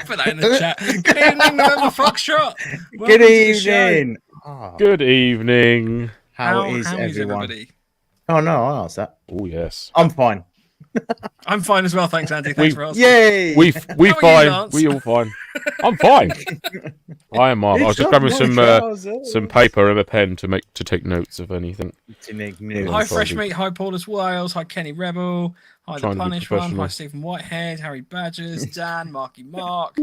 Put that in the chat. Good evening, November Foxtrot. Good evening. Oh. Good evening. How is everyone? Everybody? Oh no, I asked that. Oh yes, I'm fine. I'm fine as well, thanks, Andy. Thanks for asking. Yay! We How fine. We all fine. I'm fine. I am. I was just grabbing some paper and a pen to take notes of anything. Hi, Fresh Meat. Hi, Paulus Wales. Hi, Kenny Rebel. Hi, The Punish One. Hi, Stephen Whitehead. Harry Badgers. Dan. Marky Mark.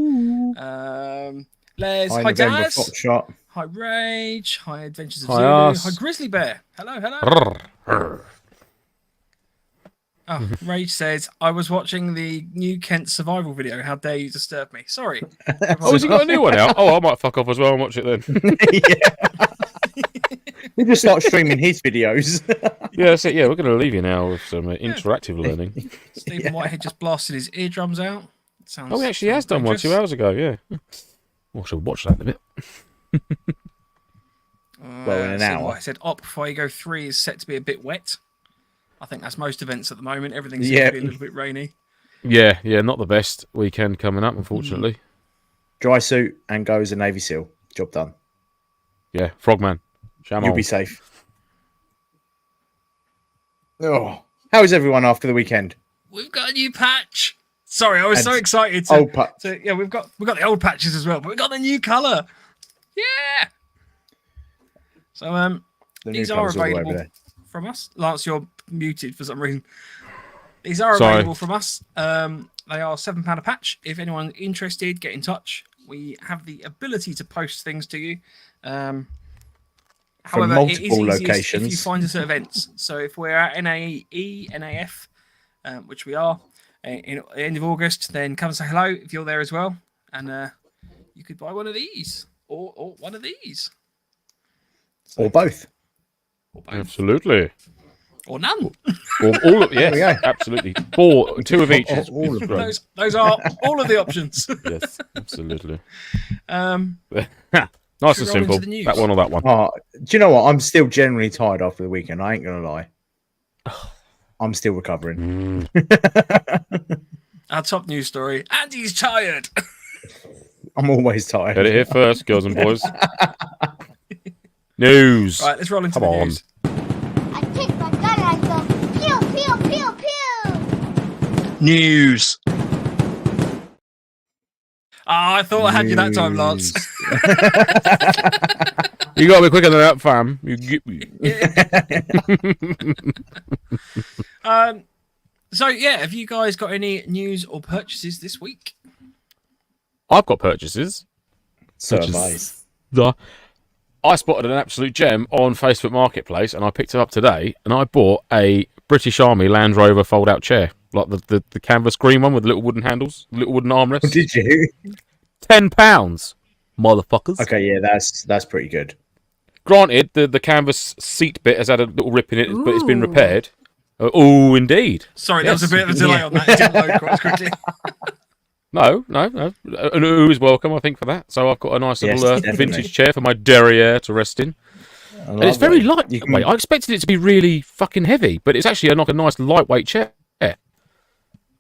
Les. Hi, Daz. Hi, Rage. Hi, Adventures of Zulu. Hi, Grizzly Bear. Hello, hello. Oh, Rage says, I was watching the new Kent survival video. How dare you disturb me? Sorry. Oh, has he got a new one out? Oh, I might fuck off as well and watch it then. We just start streaming his videos. Yeah, that's it. Yeah, we're going to leave you now with some interactive learning. Stephen Whitehead just blasted his eardrums out. Oh, he actually has done one 2 hours ago, yeah. Well, I should watch that in a bit. Well, in an hour. I said Op Fuego 3 is set to be a bit wet. I think that's most events at the moment. Everything's going to be a little bit rainy. Yeah, not the best weekend coming up, unfortunately. Dry suit and go as a Navy SEAL. Job done. Yeah, Frogman. You'll be safe. Oh, how is everyone after the weekend? We've got a new patch. Sorry, I was so excited. Yeah, we've got the old patches as well, but we've got the new colour. Yeah. So these are available from us. Lance, you're muted for some reason. These are available from us. They are £7 a patch. If anyone's interested, get in touch. We have the ability to post things to you. However, multiple locations. If you find us at events. So if we're at NAF, which we are, in the end of August, then come and say hello if you're there as well. And you could buy one of these or one of these. So, or both. Absolutely. Or none. Or all of, yes, absolutely. 2 of each. All of them. Those are all of the options. Yes, absolutely. Nice and simple. That one or that one. Oh, do you know what? I'm still generally tired after the weekend. I ain't going to lie. I'm still recovering. Our top news story. Andy's tired. I'm always tired. Get it here first, girls and boys. News. Right, let's roll into the news. I take my gun and I go, pew, pew, pew, pew. News. I thought I had you that time, Lance. You got to be quicker than that, fam. You get me. So, yeah, have you guys got any news or purchases this week? I've got purchases. So have I. I spotted an absolute gem on Facebook Marketplace, and I picked it up today, and I bought a British Army Land Rover fold-out chair, like the canvas green one with the little wooden handles, little wooden armrests. Did you? £10, motherfuckers. Okay, yeah, that's pretty good. Granted, the canvas seat bit has had a little rip in it, but it's been repaired. Oh, indeed. Sorry, yes. There was a bit of a delay on that. It didn't load quite as quickly. No. And who is welcome, I think, for that. So I've got a nice little vintage chair for my derriere to rest in. And it's very light. Wait, I expected it to be really fucking heavy, but it's actually like a nice lightweight chair.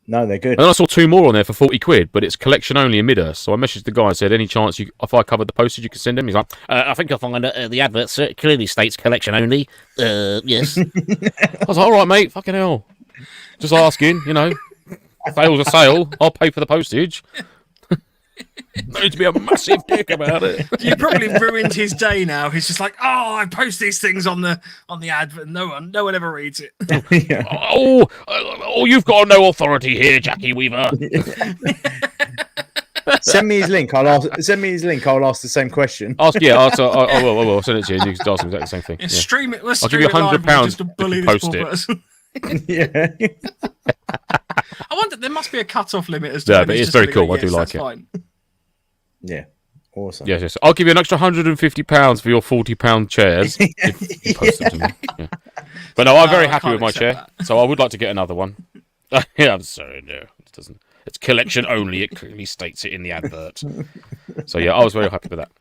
No, they're good. And I saw 2 more on there for 40 quid, but it's collection only in Mid-Earth. So I messaged the guy and said, any chance if I covered the postage, you could send him? He's like, I think you'll find the advert clearly states collection only. Yes. I was like, all right, mate, fucking hell. Just asking, Sale's a sale. I'll pay for the postage. No need to be a massive dick about it. You probably ruined his day now. He's just like, oh, I post these things on the advert. No one ever reads it. Yeah. Oh, you've got no authority here, Jackie Weaver. Send me his link. I'll ask the same question. I will send it to you. And you can ask him exactly the same thing. Yeah, stream it. Let's I'll give you £100 just to bully to this post poor person. Yeah. I wonder, there must be a cut-off limit as to but it's very cool. I do like it. Fine. Yeah, awesome. Yes. I'll give you an extra £150 for your £40 chairs if you post them to me. Yeah. But no, I'm very happy with my chair, so I would like to get another one. Yeah, I'm sorry, no, it doesn't. It's collection only. It clearly states it in the advert. So yeah, I was very happy with that.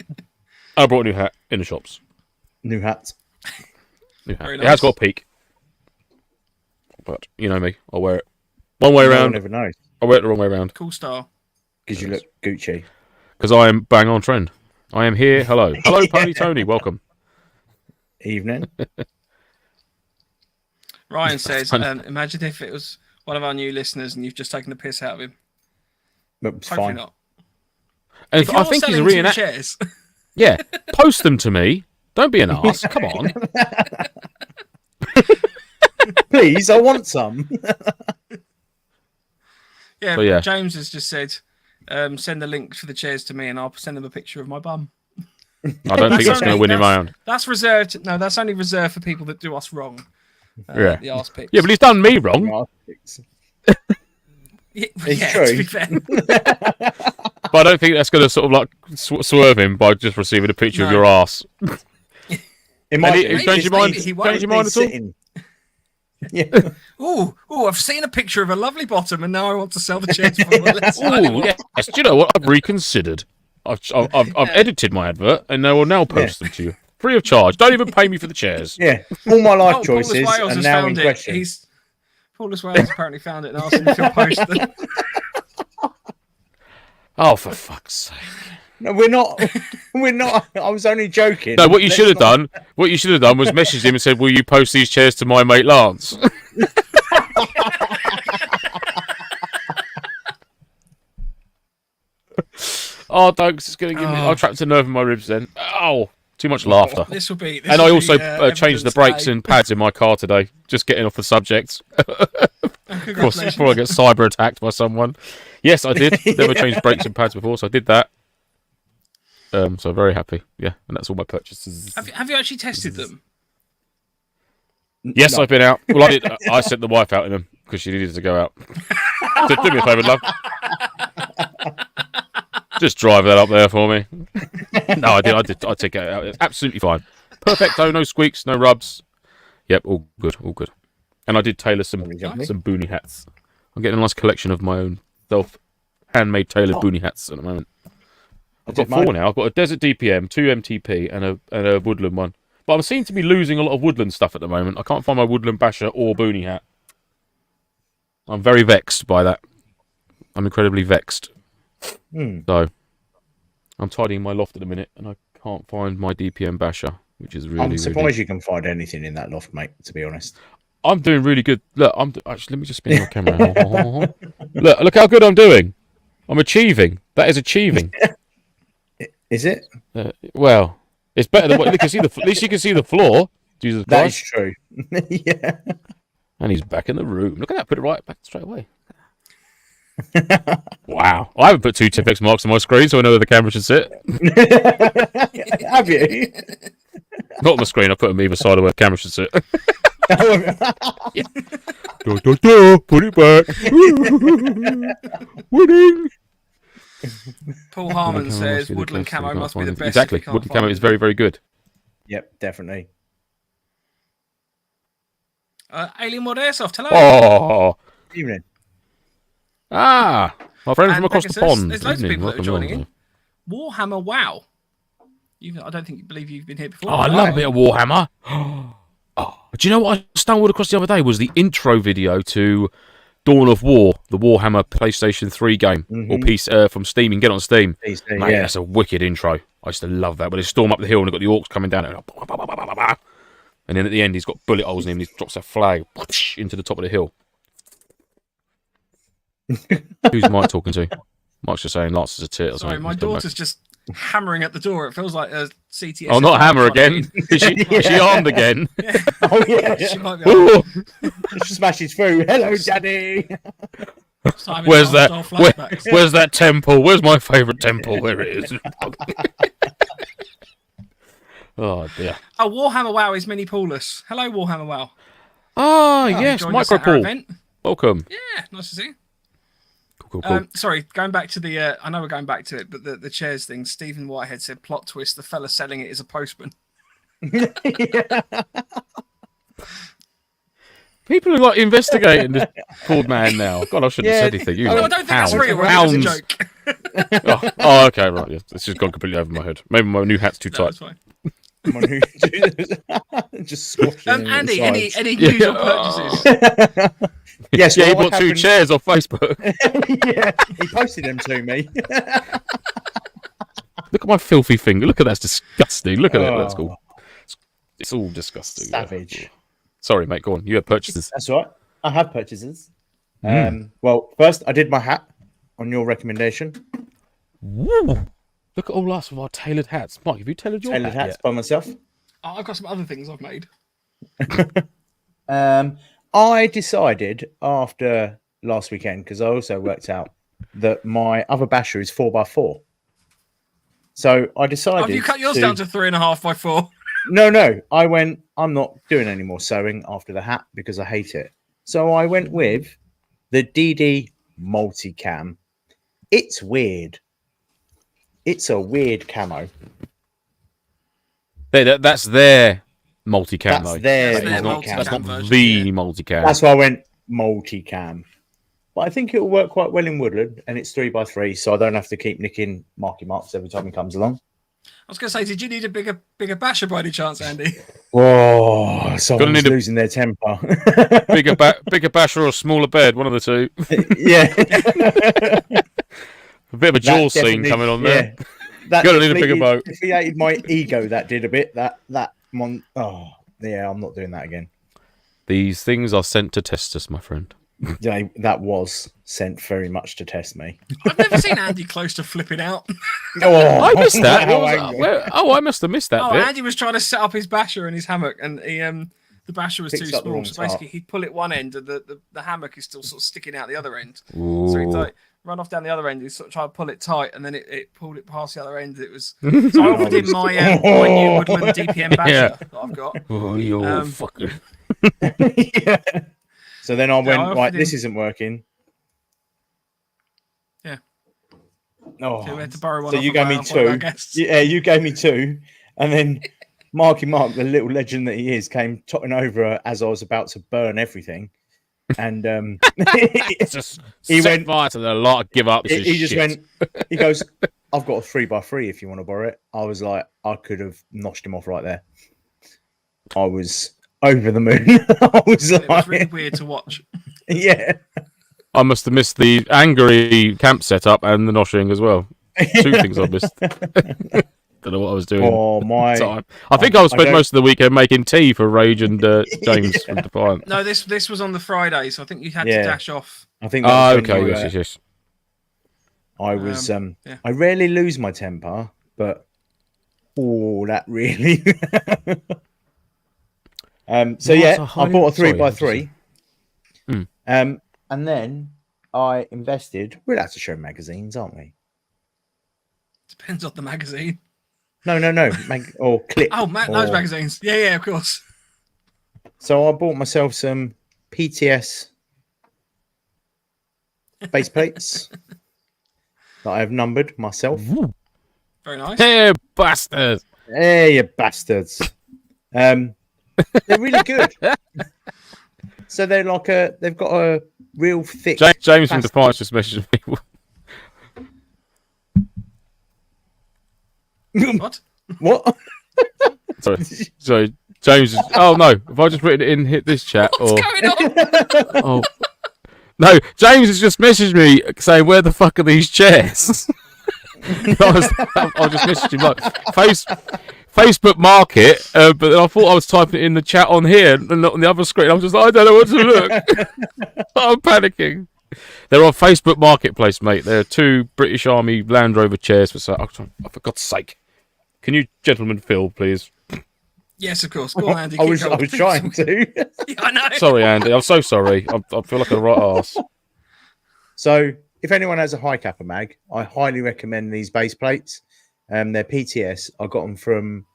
I brought a new hat in the shops. New hat. New hat. Very It nice. has got a peak, but you know me, I'll wear it one way around. Never knows. I'll wear it the wrong way around. Cool style. Because you look Gucci. Because I am bang on trend. I am here. Hello. Hello, Pony Tony. Welcome. Evening. Ryan says, imagine if it was one of our new listeners and you've just taken the piss out of him. But it's Hopefully fine. not. And If I you're think he's selling a two reenact. chairs, Yeah, post them to me. Don't be an arse. Come on. Please, I want some. yeah, But yeah. James has just said, send the link for the chairs to me and I'll send them a picture of my bum. I don't think that's going to win him round. That's reserved. No, that's only reserved for people that do us wrong. Yeah. The arse pics. Yeah, but he's done me wrong. Yeah, true. to be fair. But I don't think that's going to sort of like swerve him by just receiving a picture of No. your ass. It might Any- be. change your mind? He won't Change your mind at all? Sitting. Yeah. Oh, I've seen a picture of a lovely bottom and now I want to sell the chairs for my lesson. Oh, yes. Do you know what? I've reconsidered. I've edited my advert, and I will now post them to you free of charge. Don't even pay me for the chairs. Yeah. All my life Paulus choices Wales are has now in found it. question. Paulus Wales apparently found it and asked him if he'll post them. Oh, for fuck's sake! No, we're not. We're not. I was only joking. No, what you should have done was message him and said, "Will you post these chairs to my mate Lance?" Oh, don't! 'Cause it's going to give me. I trapped a nerve in my ribs. Then, oh, too much laughter. This will be. And I also changed the brakes and pads in my car today. Just getting off the subject. Of course, before I get cyber attacked by someone. Yes, I did. Never changed brakes and pads before, so I did that. So very happy. Yeah, and that's all my purchases. Have you actually tested them? Yes, I've been out. Well, I did. I sent the wife out in them because she needed to go out. Do me a favour, love. Just drive that up there for me. No, I did. I took it out. It's absolutely fine. Perfecto. No squeaks. No rubs. Yep. All good. All good. And I did tailor some boonie hats. I'm getting a nice collection of my own handmade tailored boonie hats at the moment. I've got 4 now. I've got a Desert DPM, 2 MTP, and a Woodland one. But I seem to be losing a lot of Woodland stuff at the moment. I can't find my Woodland Basher or boonie hat. I'm very vexed by that. I'm incredibly vexed. So, I'm tidying my loft at the minute, and I can't find my DPM Basher, which is really. I'm surprised you can find anything in that loft, mate. To be honest, I'm doing really good. Look, actually, let me just spin my camera. Look how good I'm doing. I'm achieving. That is achieving. Is it? Well, it's better than what you can see. At least you can see the floor. Jesus That is Christ. true. Yeah. And he's back in the room. Look at that. Put it right back straight away. Wow. I haven't put 2 Tipex marks on my screen, so I know where the camera should sit. Have you? Not on the screen. I put them either side of where the camera should sit. Put it back. Winning. Paul Harmon says woodland camo must be the best. Exactly. Woodland camo is very, very good. Yep, definitely. Alien World Airsoft, hello. Oh. Evening. Ah. My friend from across the Pegasus, pond. there's loads of Evening. people that are Welcome, joining welcome. in. Warhammer WoW. I don't believe you've been here before. Oh, I love a bit of Warhammer. Oh, do you know what I stumbled across the other day was the intro video to Dawn of War, the Warhammer PlayStation 3 game, or piece from Steam. You can get it on Steam. Mate, yeah. that's a wicked intro. I used to love that. But they storm up the hill and they've got the orcs coming down. And then at the end, he's got bullet holes in him and he drops a flag into the top of the hill. Who's Mike talking to? Mike's just saying Lance is a tit or something. Sorry, my daughter's just hammering at the door. It feels like a CTS. Oh, not hammer again. Is she armed again? Yeah. Oh, yeah. She might be armed. Smashes through. Hello, Daddy. Where's that? Where's that temple? Where's my favourite temple? Where it is? Oh dear. Oh, Warhammer WoW is Mini Paulus. Hello, Warhammer WoW. Ah, yes, joined us Micro at our Paul. event. Welcome. Yeah, nice to see you. Cool. Sorry, going back to the. I know we're going back to it, but the chairs thing. Stephen Whitehead said, "Plot twist: the fella selling it is a postman." People are like investigating this poor man now. God, I shouldn't have said anything. You No, I don't think that's real. Right? It's a joke. Oh, okay, right. Yeah, this has gone completely over my head. Maybe my new hat's too No, tight. That's fine. Just squashing Andy, inside. any news or purchases? Yes, Yeah, he what bought two happened- chairs off Facebook. Yeah, he posted them to me. Look at my filthy finger. Look at that. It's disgusting. Look at it. That's Oh, cool. It's all disgusting. savage. Sorry, mate. Go on. You had purchases. That's right. I have purchases. Mm. Well, first I did my hat on your recommendation. Woo. Look at all us with our tailored hats. Mike, have you tailored your Tailored hat hats yet? by myself. Oh, I've got some other things I've made. I decided after last weekend, because I also worked out that my other basher is 4x4. So I decided. Have you cut yours down to 3.5 by 4? No. I went, I'm not doing any more sewing after the hat because I hate it. So I went with the DD multicam. It's weird. It's a weird camo. That's their multicam, That's though. their That's their multicam. That's not version, the yeah. multicam. That's why I went multicam. But I think it will work quite well in Woodland, and it's 3x3, so I don't have to keep nicking Marky Marks every time he comes along. I was going to say, did you need a bigger basher by any chance, Andy? Oh, someone's need a- losing their temper. bigger basher or a smaller bed, one of the two. Yeah. A bit of a jaw scene definitely- coming on there. Yeah. That Gonna need a bigger boat. deflated my ego. That did a bit. Oh, yeah. I'm not doing that again. These things are sent to test us, my friend. Yeah, that was sent very much to test me. I've never seen Andy close to flipping out. Oh, I missed that. how What was angry. that? I must have missed that Oh, bit. Andy was trying to set up his basher and his hammock, and the basher was Picks too up the small. wrong So basically, he'd pull it one end, and the hammock is still sort of sticking out the other end. So he'd Ooh. like run off down the other end. He'd sort of try to pull it tight, and then it pulled it past the other end. It was. So I offered him my new Woodland DPM basher Yeah. that I've got. Oh, you Um, fucker. Yeah. So then I went, I offered right, this him- isn't working. Yeah. Oh, So we had to borrow one. so off you of gave me one of our two. guests. Yeah, you gave me two. And then Marky Mark, the little legend that he is, came totting over as I was about to burn everything. And Just He set went- fire to the lot, give up. This is he just shit. went, he goes, I've got a 3x3 if you want to borrow it. I was like, I could have noshed him off right there. I was over the moon. I was It was like, really weird to watch. yeah. I must have missed the angry camp setup and the noshing as well. Two things I missed. Don't know what I was doing. Oh, my. Time. I think I was spent don't- most of the weekend making tea for Rage and James from Defiant. No, this was on the Friday, so I think you had Yeah. to dash off. I think that Oh, was when okay. you, Yes. I was yeah. I rarely lose my temper, but that really so What yeah, a I highly- bought a sorry, 3x3. Hmm. And then I invested. We're allowed to show magazines, aren't we? Depends on the magazine. No. Or clip. Oh, those or- magazines. Yeah, of course. So I bought myself some PTS base plates that I have numbered myself. Very nice. Hey, bastard! Hey, you bastards. They're really good. So they're like they've got a real thick. James from Bastard. Defiance just messaged me. What? What? Sorry, James. Oh no, have I just written it in hit this chat or? What's going on? Oh no, James has just messaged me saying, "Where the fuck are these chairs?" I just messaged him like Facebook Market, but then I thought I was typing it in the chat on here and not on the other screen. I was just like, I don't know what to look. I'm panicking. They're on Facebook Marketplace, mate. They're two British Army Land Rover chairs for sale. Oh, for God's sake, can you gentlemen fill, please? Yes, of course. Go on, Andy. I keep was going. trying to. Yeah, I know. Sorry, Andy. I'm so sorry. I feel like a right arse. So if anyone has a high capper mag, I highly recommend these base plates. They're PTS. I got them from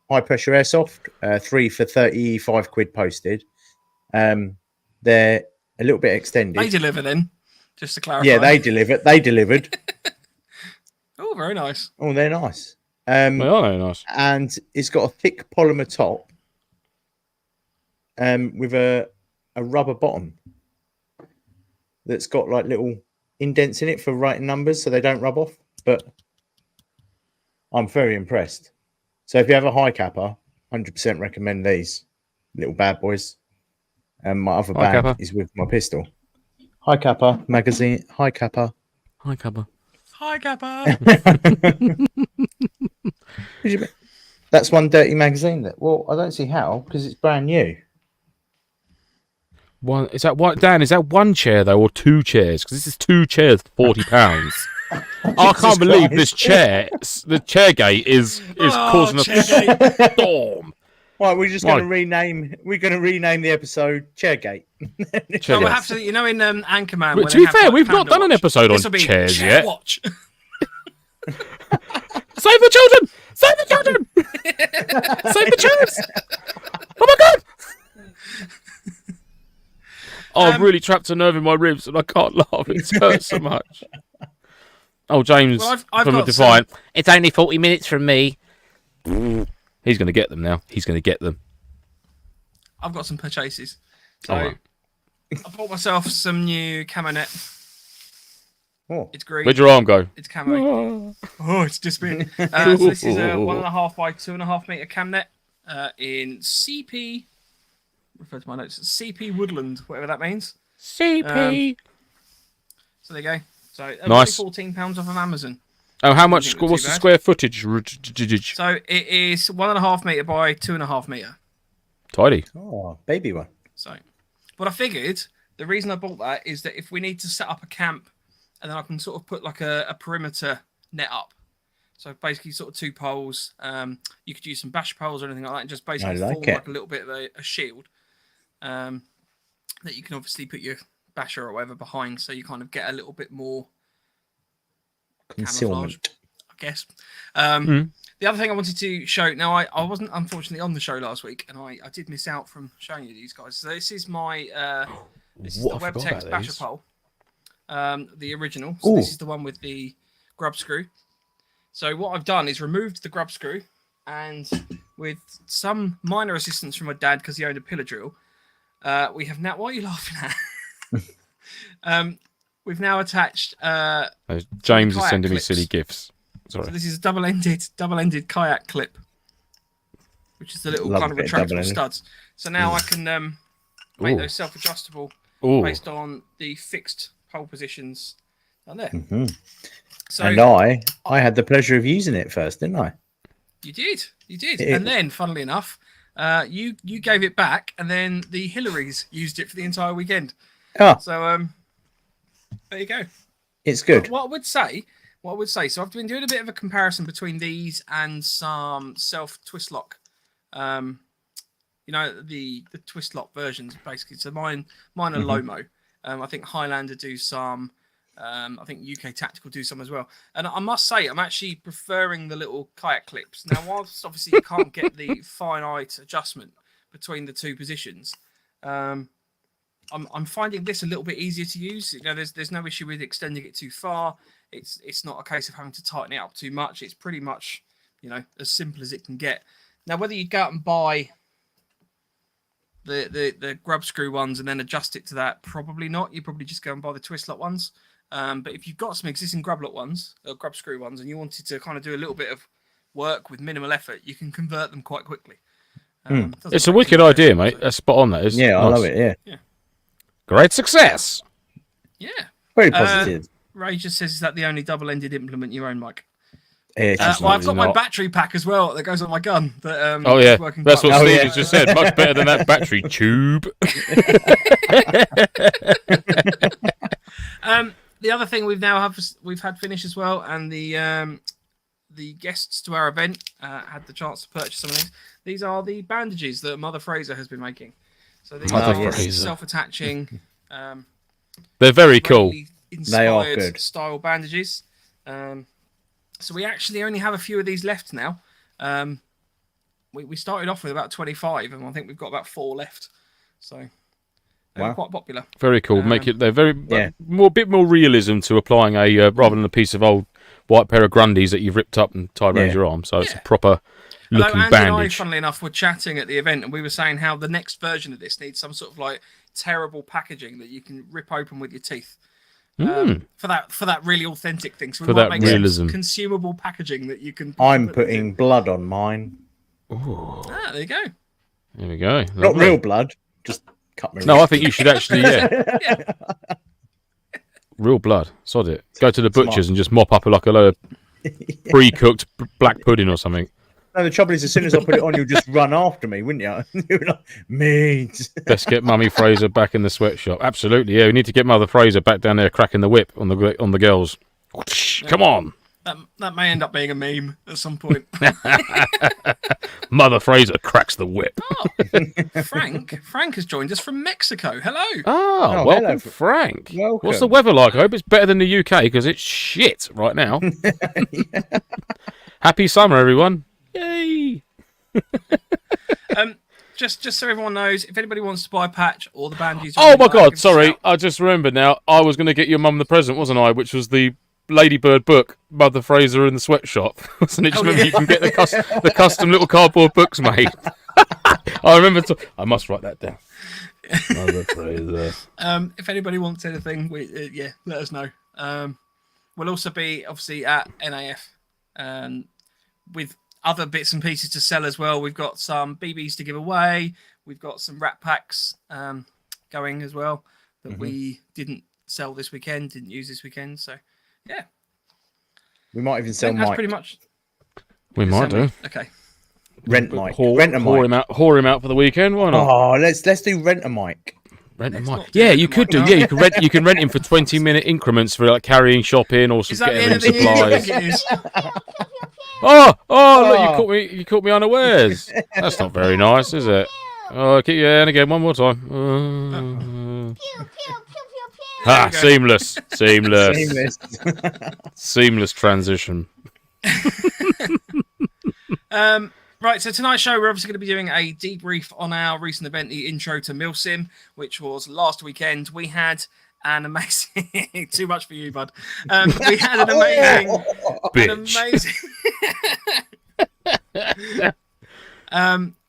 High Pressure Airsoft, 3 for 35 quid posted. They're a little bit extended. They deliver then, just to clarify. Yeah, they delivered. They delivered. Oh, very nice. Oh, they're nice. They are very nice. And it's got a thick polymer top with a rubber bottom that's got like little indents in it for writing numbers so they don't rub off. But I'm very impressed. So if you have a high capper, 100% recommend these little bad boys. And my other High bag capper. is with my pistol. High Kappa magazine. High Kappa. Hi, Cubba. Hi, Kappa. That's one dirty magazine. That well, I don't see how because it's brand new. One is that what Dan? Is that one chair though, or two chairs? Because this is two chairs, £40. I can't believe this chair. The chairgate is causing a Chairgate. storm. Right, we're just going to Right. rename. We're going to rename the episode Chairgate. So Chairgate. we'll have to, in Anchorman. But where to they be have, fair, like, we've not Panda done an Watch. episode on This'll be chairs Chair yet. Watch. Save the children! Save the children! Save the chairs! Oh my god! Oh, I've really trapped a nerve in my ribs and I can't laugh. It hurts so much. Oh, James Well, I've from a got Defiant. It's only 40 minutes from me. He's going to get them now. He's going to get them. I've got some purchases. So All right. I bought myself some new camo net. Oh, It's green. Where'd your arm go? It's camo. Oh, it's disappeared. So this is a 1.5 by 2.5 meter cam net in CP. Refer to my notes. CP Woodland, whatever that means. CP. So there you go. So Nice. only £14 off of Amazon. Oh, how much? Isn't too What's the bad. square footage? So it is 1.5 meter by 2.5 meter. Tidy. oh, baby one. So, but I figured the reason I bought that is that if we need to set up a camp, and then I can sort of put like a perimeter net up. So basically, sort of 2 poles. You could use some bash poles or anything like that, and just basically I like form it. like a little bit of a shield. That you can obviously put your basher or whatever behind, so you kind of get a little bit more camouflage, Concealment. I guess. Mm. The other thing I wanted to show, now I wasn't unfortunately on the show last week, and I did miss out from showing you these guys. So this is my this is What? the I forgot Webtex about basher these. pole, the original. So this Ooh. is the one with the grub screw. So what I've done is removed the grub screw, and with some minor assistance from my dad because he owned a pillar drill, we have now. What are you laughing at? We've now attached. James is kayak sending me clips. silly gifts. So Sorry. this is a double-ended kayak clip, which is the little Love kind of a bit of retractable double-ended. studs. So now I can make Ooh. those self-adjustable Ooh. based on the fixed pole positions down there. Mhm. So And I had the pleasure of using it first, didn't I? you did, It- and then, funnily enough, you gave it back, and then the Hillarys used it for the entire weekend. Oh, So there you go. it's good. What I would say, so I've been doing a bit of a comparison between these and some self twist lock. You know, the twist lock versions basically. So mine are Lomo. I think Highlander do some. I think UK Tactical do some as well. And I must say, I'm actually preferring the little kayak clips. Now, whilst obviously you can't get the finite adjustment between the two positions, I'm finding this a little bit easier to use. You know, there's no issue with extending it too far. It's not a case of having to tighten it up too much. It's pretty much, you know, as simple as it can get. Now, whether you go out and buy the grub screw ones and then adjust it to that, probably not. You probably just go and buy the twist lock ones. But if you've got some existing grub lock ones, or grub screw ones, and you wanted to kind of do a little bit of work with minimal effort, you can convert them quite quickly. Doesn't It's a take wicked too much idea, effort, mate. so- That's spot on. That is. Yeah, I Nice. love it. Yeah, Great success. Yeah. very positive. Ray just says, is that the only double-ended implement you own, Mike? It's just Well, not- I've got my not. battery pack as well that goes on my gun. That, Oh is yeah, working that's quite what well. Steve yeah. has just said. Much better than that battery tube. The other thing we've had finished as well, and the guests to our event had the chance to purchase some of these. These are the bandages that Mother Fraser has been making. So these Mother are Fraser. self-attaching, They're very cool. Israeli They are inspired good. style bandages. So we actually only have a few of these left now. We started off with about 25, and I think we've got about 4 left. So they're Wow. quite popular. Very cool. Make it. They're very Yeah. bit more realism to applying a rather than a piece of old white pair of Grundies that you've ripped up and tied around Yeah. your arm. So it's Yeah. a proper Although looking Andy and I, bandage. funnily enough, were chatting at the event, and we were saying how the next version of this needs some sort of like terrible packaging that you can rip open with your teeth. For that really authentic thing. So we For might that make some realism. consumable packaging that you can. I'm put putting blood on mine. Ah, there you go. There we go. Not Lovely. real blood, just cut me. No, I think you should actually. Yeah. real blood. Sod it. Go to the butcher's and just mop up like a load of pre-cooked black pudding or something. No, the trouble is, as soon as I put it on, you'll just run after me, wouldn't you? You're like, meat. Let's get Mummy Fraser back in the sweatshop. Absolutely, yeah. We need to get Mother Fraser back down there cracking the whip on the girls. Come on. That may end up being a meme at some point. Mother Fraser cracks the whip. Oh, Frank has joined us from Mexico. Hello. Oh, welcome, hello. Frank. Welcome. What's the weather like? I hope it's better than the UK because it's shit right now. Happy summer, everyone. Yay. Just so everyone knows, if anybody wants to buy a patch or the bandages. Oh my God! Sorry, I just remembered now. I was going to get your mum the present, wasn't I? Which was the Ladybird book, Mother Fraser in the sweatshop. Wasn't it? Just remember you can get the custom little cardboard books made. I remember. I must write that down. Mother Fraser. If anybody wants anything, let us know. We'll also be obviously at NAF with other bits and pieces to sell as well. We've got some BBs to give away. We've got some rat packs going as well that we didn't sell this weekend, didn't use this weekend. So, yeah. We might even sell that's Mike. pretty much. We might do. Okay. Rent Mike. Whore him out for the weekend. Why not? Oh, let's do Rent a Mike. Rent a Mike. Yeah, you could do. Yeah, you can rent him for 20-minute increments for like carrying shopping or some getting supplies. Look, you caught me unawares. That's not very nice, is it? Oh, keep your hand again one more time. Seamless. Seamless transition. Right, so tonight's show, we're obviously going to be doing a debrief on our recent event, the Intro to MilSim, which was last weekend. We had an amazing... Too much for you, bud. We had an amazing...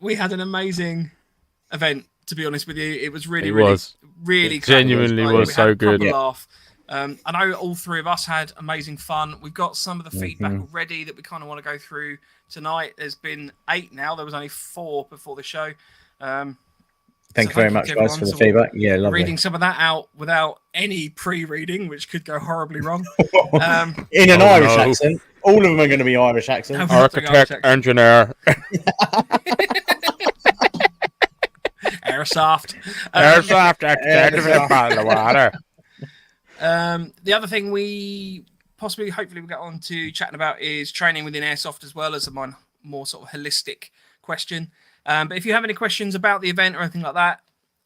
we had an amazing event, to be honest with you. It was really genuinely was so good. Laugh. I know all three of us had amazing fun. We've got some of the feedback already that we kind of want to go through tonight. There's been 8 now. There was only 4 before the show. Thank you very much, guys, for the feedback. Yeah, lovely. Reading some of that out without any pre-reading, which could go horribly wrong. In an Irish accent. All of them are going to be Irish accents. Architect, engineer. Airsoft. Airsoft, architect, bottle of water. The other thing we hopefully we'll get on to chatting about is training within Airsoft as well as a more sort of holistic question. But if you have any questions about the event or anything like that,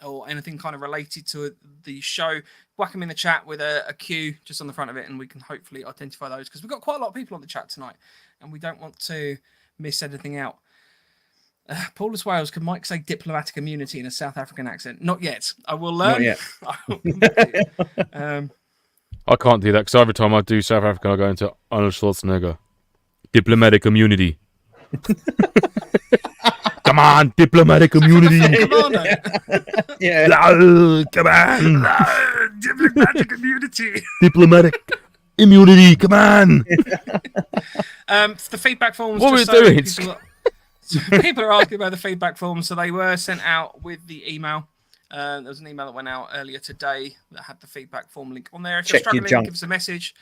or anything kind of related to the show, whack them in the chat with a Q just on the front of it, and we can hopefully identify those, because we've got quite a lot of people on the chat tonight, and we don't want to miss anything out. Paulus Wales, can Mike say diplomatic immunity in a South African accent? Not yet. I will learn. Not yet. I can't do that because every time I do South Africa, I go into Arnold Schwarzenegger. Diplomatic immunity. Come on, diplomatic immunity. Come on, Yeah. Come on. diplomatic immunity. Diplomatic immunity. Come on. The feedback forms. What are we doing? People are asking about the feedback forms, so they were sent out with the email. There was an email that went out earlier today that had the feedback form link on there. If you're struggling, give us a message.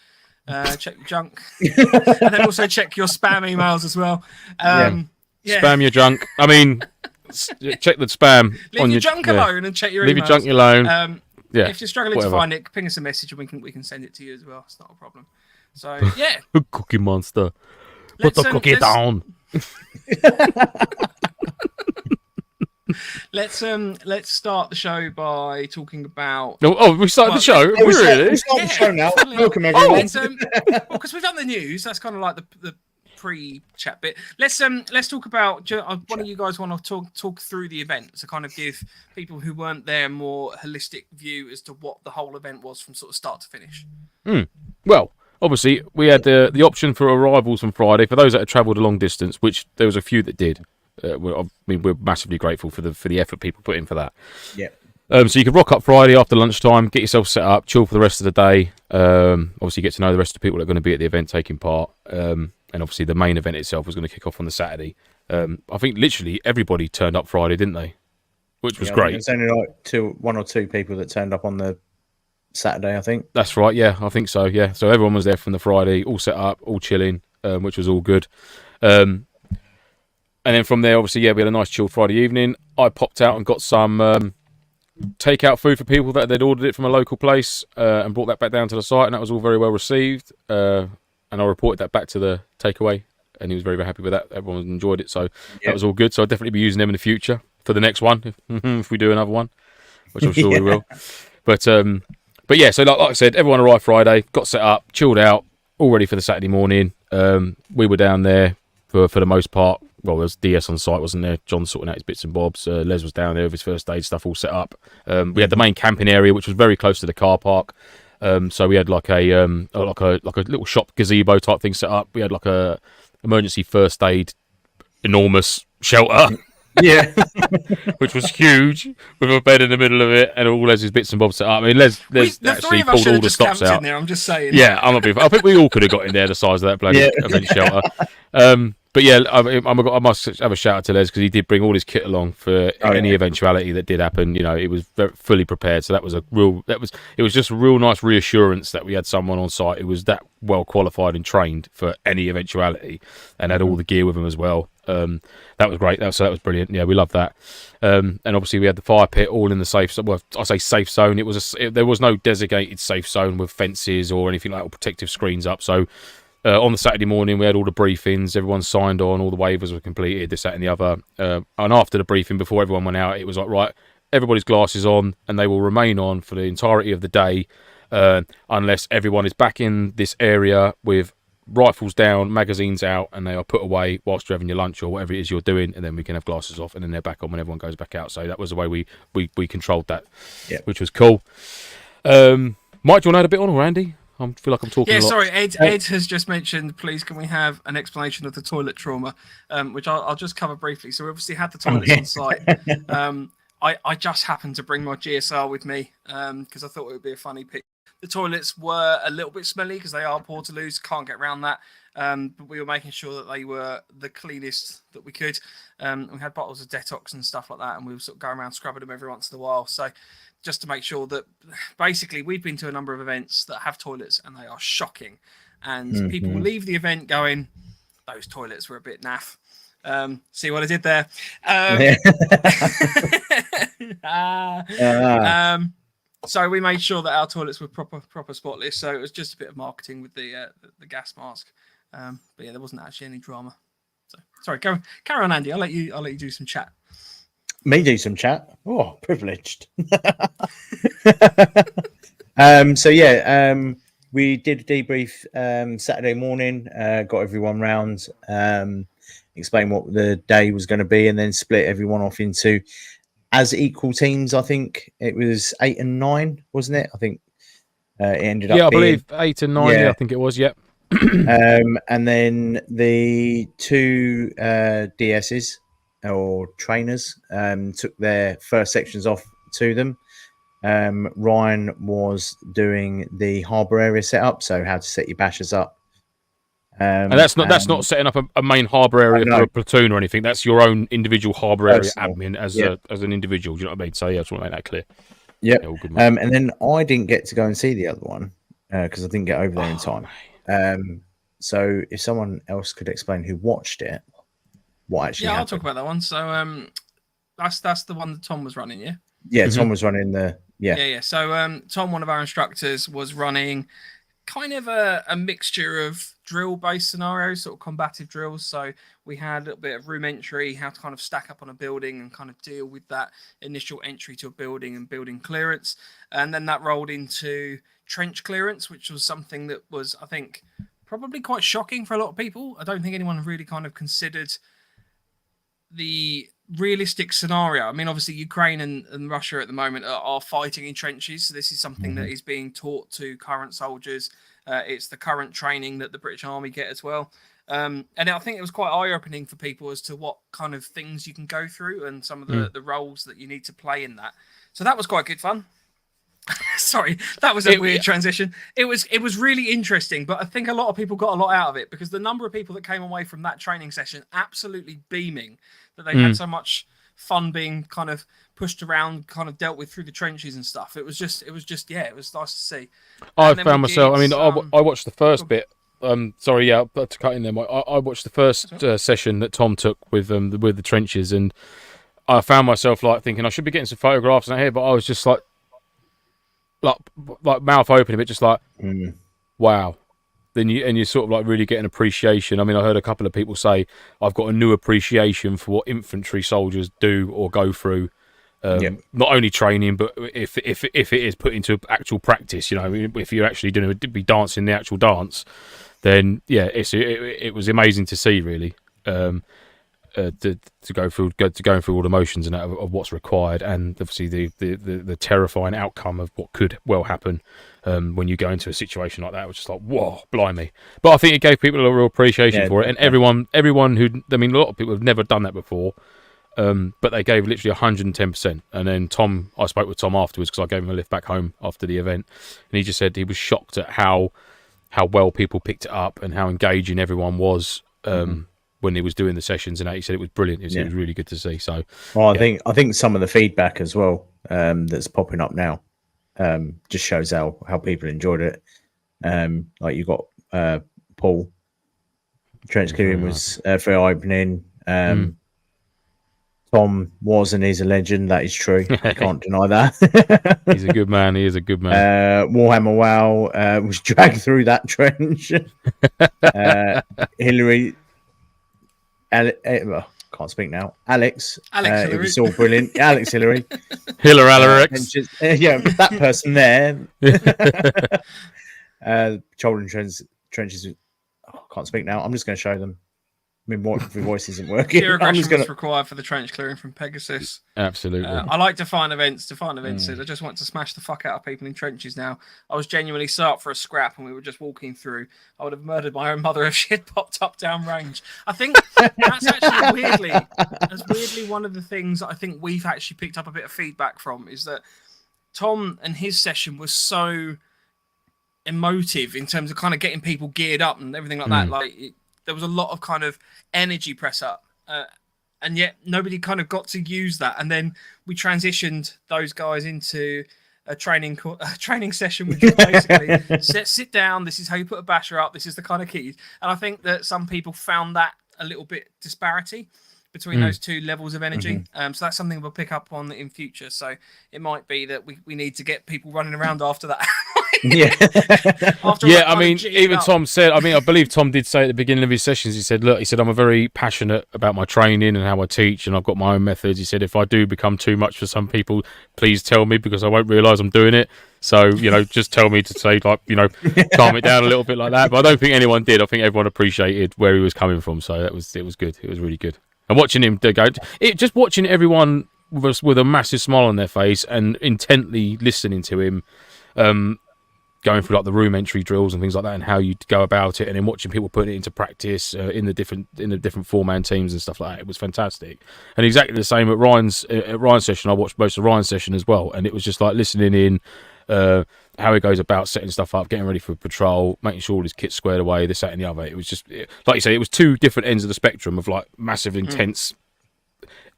Check your junk. And then also check your spam emails as well. Spam your junk. I mean, check the spam. Leave your junk alone and check your emails. Leave your junk alone. If you're struggling to find it, ping us a message and we can send it to you as well. It's not a problem. So, yeah. Cookie monster. Put the cookie down. Let's start the show by talking about. We started the show. We started the show now. Welcome everyone. Because we've done the news. That's kind of like the pre-chat bit. Let's talk about. One of you guys want to talk through the event to kind of give people who weren't there a more holistic view as to what the whole event was from sort of start to finish. Well, obviously, we had the option for arrivals on Friday for those that had travelled a long distance, which there was a few that did. We're massively grateful for the effort people put in for that. Yeah. So you could rock up Friday after lunchtime, get yourself set up, chill for the rest of the day. Obviously, get to know the rest of the people that are going to be at the event taking part. And obviously, the main event itself was going to kick off on the Saturday. I think literally everybody turned up Friday, didn't they? Which was great. There's only like 1 or 2 people that turned up on the Saturday, I think. That's right. Yeah, I think so. Yeah. So everyone was there from the Friday, all set up, all chilling, which was all good. And then from there, obviously, yeah, we had a nice chilled Friday evening. I popped out and got some takeout food for people that they'd ordered it from a local place and brought that back down to the site, and that was all very well received. And I reported that back to the takeaway, and he was very, very happy with that. Everyone enjoyed it, so that was all good. So I'll definitely be using them in the future for the next one, if we do another one, which I'm sure we will. But yeah, so like I said, everyone arrived Friday, got set up, chilled out, all ready for the Saturday morning. We were down there for the most part. Well, there was DS on site, wasn't there? John sorting out his bits and bobs. Les was down there with his first aid stuff all set up. We had the main camping area, which was very close to the car park. So we had like a little shop gazebo type thing set up. We had like a emergency first aid enormous shelter. Yeah. Which was huge, with a bed in the middle of it and all Les's bits and bobs set up. I mean, Les actually pulled all the stops out. In there, I'm just saying. Yeah, I think we all could have got in there the size of that bloody event shelter. But yeah, I must have a shout out to Les because he did bring all his kit along for any eventuality that did happen. You know, it was fully prepared. So that was it was just a real nice reassurance that we had someone on site who was that well qualified and trained for any eventuality and had all the gear with him as well. That was great. That was brilliant. Yeah, we love that. And obviously we had the fire pit all in the safe. Well, I say safe zone. It was there was no designated safe zone with fences or anything like that, or protective screens up. So. On the Saturday morning, we had all the briefings. Everyone signed on. All the waivers were completed. This, that, and the other. And after the briefing, before everyone went out, it was like, right, everybody's glasses on, and they will remain on for the entirety of the day, unless everyone is back in this area with rifles down, magazines out, and they are put away whilst you're having your lunch or whatever it is you're doing, and then we can have glasses off, and then they're back on when everyone goes back out. So that was the way we controlled that, which was cool. Mike, do you want to add a bit on, or Andy? I feel like I'm talking a lot. Sorry, Ed has just mentioned, please can we have an explanation of the toilet trauma, which I'll just cover briefly. So we obviously had the toilets on site. I just happened to bring my GSR with me because I thought it would be a funny picture. The toilets were a little bit smelly because they are portaloos, can't get around that. But we were making sure that they were the cleanest that we could. We had bottles of Detox and stuff like that, and we were sort of going around scrubbing them every once in a while. So just to make sure that basically we've been to a number of events that have toilets and they are shocking. And people leave the event going, those toilets were a bit naff. See what I did there? So we made sure that our toilets were proper spotless. So it was just a bit of marketing with the gas mask. But yeah, there wasn't actually any drama. So sorry, carry on, Andy. I'll let you do some chat. Me do some chat. Oh, privileged. We did a debrief Saturday morning. Got everyone round, explained what the day was going to be, and then split everyone off into as equal teams. I think it was 8 and 9, wasn't it? I think it ended up. Yeah, I believe 8 and 9. Yeah, I think it was. Yep. And then the two DSs or trainers took their first sections off to them. Ryan was doing the harbour area setup, so how to set your bashers up. And that's not setting up a main harbour area for a platoon or anything. That's your own individual harbour area admin as an individual. Do you know what I mean? So yeah, I just want to make that clear. Yep. Yeah, and then I didn't get to go and see the other one because I didn't get over there in time. So if someone else could explain who watched it, what actually happened. I'll talk about that one. So that's the one that Tom was running, yeah? Yeah, Tom was running the So Tom, one of our instructors, was running kind of a mixture of drill-based scenarios, sort of combative drills. So we had a little bit of room entry, how to kind of stack up on a building and kind of deal with that initial entry to a building and building clearance. And then that rolled into trench clearance, which was something that was, I think, probably quite shocking for a lot of people. I don't think anyone really kind of considered the realistic scenario. I mean, obviously Ukraine and Russia at the moment are fighting in trenches. So this is something that is being taught to current soldiers. It's the current training that the British Army get as well. And I think it was quite eye-opening for people as to what kind of things you can go through and some of the roles that you need to play in that. So that was quite good fun. Sorry, that was a weird transition. It was really interesting, but I think a lot of people got a lot out of it because the number of people that came away from that training session absolutely beaming that they had so much fun being kind of pushed around, kind of dealt with through the trenches and stuff. It was nice to see. I And then found we myself. did I mean, I watched the first Go on. bit. Sorry, yeah, but to cut in there, Mike, I watched the first session that Tom took with the trenches, and I found myself like thinking I should be getting some photographs in here, but I was just like mouth open a bit, just like, wow. Then you sort of like really get an appreciation. I mean, I heard a couple of people say I've got a new appreciation for what infantry soldiers do or go through. Not only training, but if it is put into actual practice, you know, if you're actually going to be dancing the actual dance, then yeah, it was amazing to see, really, to going through all the motions and that of what's required, and obviously the terrifying outcome of what could well happen when you go into a situation like that. It was just like, whoa, blimey! But I think it gave people a real appreciation for it, and everyone who, I mean, a lot of people have never done that before. But they gave literally 110%. And then I spoke with Tom afterwards because I gave him a lift back home after the event, and he just said he was shocked at how well people picked it up and how engaging everyone was when he was doing the sessions. And he said it was brilliant. It was really good to see. So, well, I think some of the feedback as well that's popping up now just shows how people enjoyed it. Like you got Paul, trench clearing was for opening. Tom was and is a legend. That is true. I can't deny that. He's a good man. He is a good man. Warhammer WoW was dragged through that trench. Hillary, can't speak now. Alex Hillary. it was all brilliant. Alex Hillary. Alex. Yeah, that person there. Children trenches. Can't speak now. I'm just going to show them. I mean, my voice isn't working. Zero aggression was required for the trench clearing from Pegasus. Absolutely. I like define events. I just want to smash the fuck out of people in trenches now. I was genuinely set up for a scrap and we were just walking through. I would have murdered my own mother if she had popped up down range. I think that's actually weirdly one of the things that I think we've actually picked up a bit of feedback from is that Tom and his session was so emotive in terms of kind of getting people geared up and everything like that. Like there was a lot of kind of energy press up, and yet nobody kind of got to use that. And then we transitioned those guys into a training session, which was basically sit down. This is how you put a basher up. This is the kind of keys. And I think that some people found that a little bit disparity between those two levels of energy. So that's something we'll pick up on in future. So it might be that we need to get people running around after that. I mean, even Tom said, I believe Tom did say at the beginning of his sessions, he said, I'm a very passionate about my training and how I teach, and I've got my own methods. He said, if I do become too much for some people, please tell me, because I won't realise I'm doing it. So, just tell me to say, like, calm it down a little bit like that. But I don't think anyone did. I think everyone appreciated where he was coming from. So it was good. It was really good. And watching him go, just watching everyone with a massive smile on their face and intently listening to him, going through like the room entry drills and things like that, and how you go about it, and then watching people put it into practice in the different four-man teams and stuff like that. It was fantastic. And exactly the same at Ryan's session. I watched most of Ryan's session as well, and it was just like listening in how he goes about setting stuff up, getting ready for patrol, making sure all his kit's squared away, this, that, and the other. It was just, like you say, it was two different ends of the spectrum of like massive, intense,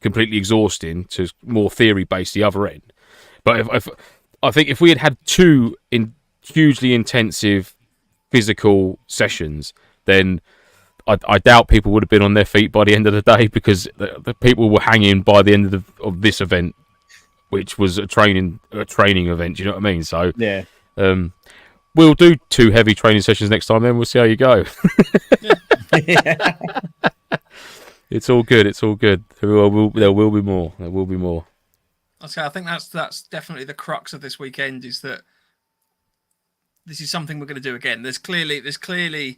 completely exhausting, to more theory-based the other end. But I think if we had two hugely intensive physical sessions, then I doubt people would have been on their feet by the end of the day, because the people were hanging by the end of this event, which was a training event. Do you know what I mean? So yeah, we'll do 2 heavy training sessions next time. Then we'll see how you go. It's all good. It's all good. There will be more. There will be more. Okay, I think that's definitely the crux of this weekend, is that this is something we're going to do again. There's clearly a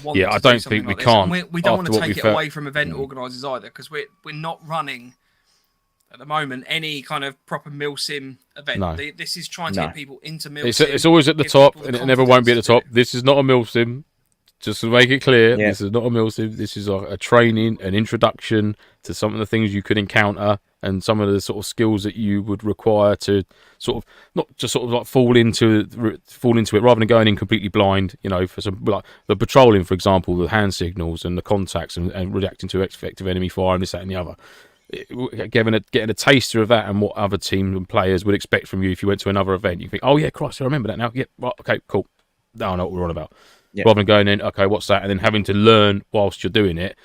want. Yeah, I don't think we can't. We don't want to take it away from event organisers either, because we're not running at the moment any kind of proper MilSim event. No. This is trying to get people into MilSim. It's always at the top, and it never won't be at the top. This is not a MilSim. Just to make it clear, This is not a MilSim. This is a training, an introduction to some of the things you could encounter, and some of the sort of skills that you would require to sort of not just sort of like fall into it, rather than going in completely blind. For some, like the patrolling, for example, the hand signals and the contacts, and reacting to effective enemy fire and this, that, and the other. getting a taster of that and what other teams and players would expect from you if you went to another event. You think, oh yeah, Christ, I remember that now. Yeah, right, okay, cool. Now I know what we're on about. Yeah. Rather than going in, okay, what's that, and then having to learn whilst you're doing it,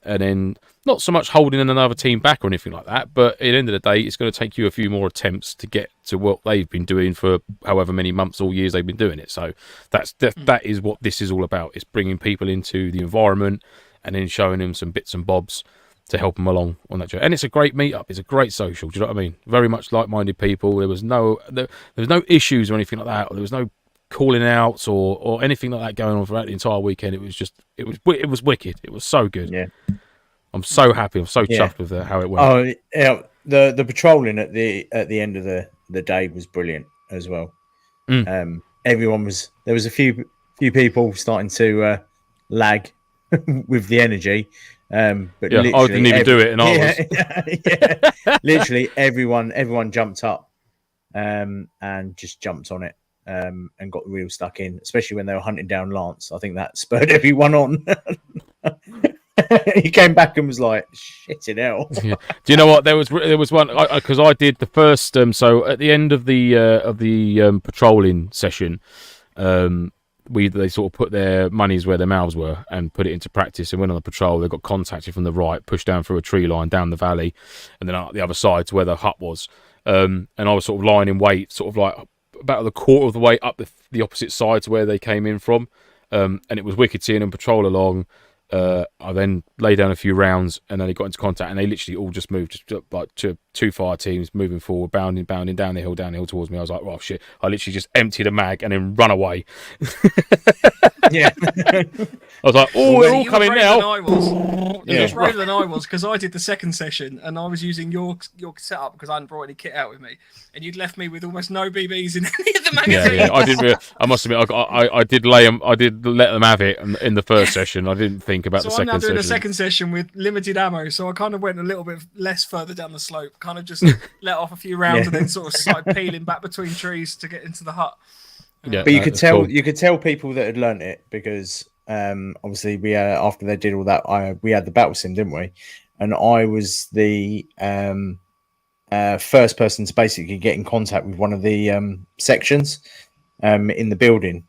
and then not so much holding another team back or anything like that, but at the end of the day, it's going to take you a few more attempts to get to what they've been doing for however many months or years they've been doing it. So that is what this is all about. It's bringing people into the environment and then showing them some bits and bobs to help them along on that journey. And it's a great meetup. It's a great social. Do you know what I mean? Very much like-minded people. There was no issues or anything like that. There was no calling outs or anything like that going on throughout the entire weekend. It was wicked. It was so good. Yeah. I'm so happy. I'm so chuffed with how it went. Oh yeah, the patrolling at the end of the day was brilliant as well. Everyone was there was a few people starting to lag with the energy. But yeah, I didn't even do it, and I was literally everyone jumped up and just jumped on it and got the reel stuck in, especially when they were hunting down Lance. I think that spurred everyone on. He came back and was like, "Shit, hell." Yeah. Do you know what? There was one because I did the first. So at the end of the patrolling session, they sort of put their monies where their mouths were and put it into practice and went on the patrol. They got contacted from the right, pushed down through a tree line down the valley, and then up the other side to where the hut was. And I was sort of lying in wait, sort of like about the quarter of the way up the opposite side to where they came in from. And it was wicked seeing them patrol along. I then laid down a few rounds and then they got into contact and they literally all just moved like to two fire teams moving forward, bounding down the hill towards me. I was like, oh shit. I literally just emptied a mag and then run away. Yeah. I was like, oh, they're all coming now. You was braver than I was because I did the second session and I was using your setup because I hadn't brought any kit out with me, and you'd left me with almost no BBs in any of the magazines. Yeah. I didn't. I must admit, I did lay them. I did let them have it in the first session. I didn't think about the second session. So I'm now doing the second session with limited ammo, so I kind of went a little bit less further down the slope, kind of just let off a few rounds and then sort of started peeling back between trees to get into the hut. Yeah, but you could tell people that had learnt it because obviously we after they did all that, we had the battle sim, didn't we? And I was the first person to basically get in contact with one of the sections in the building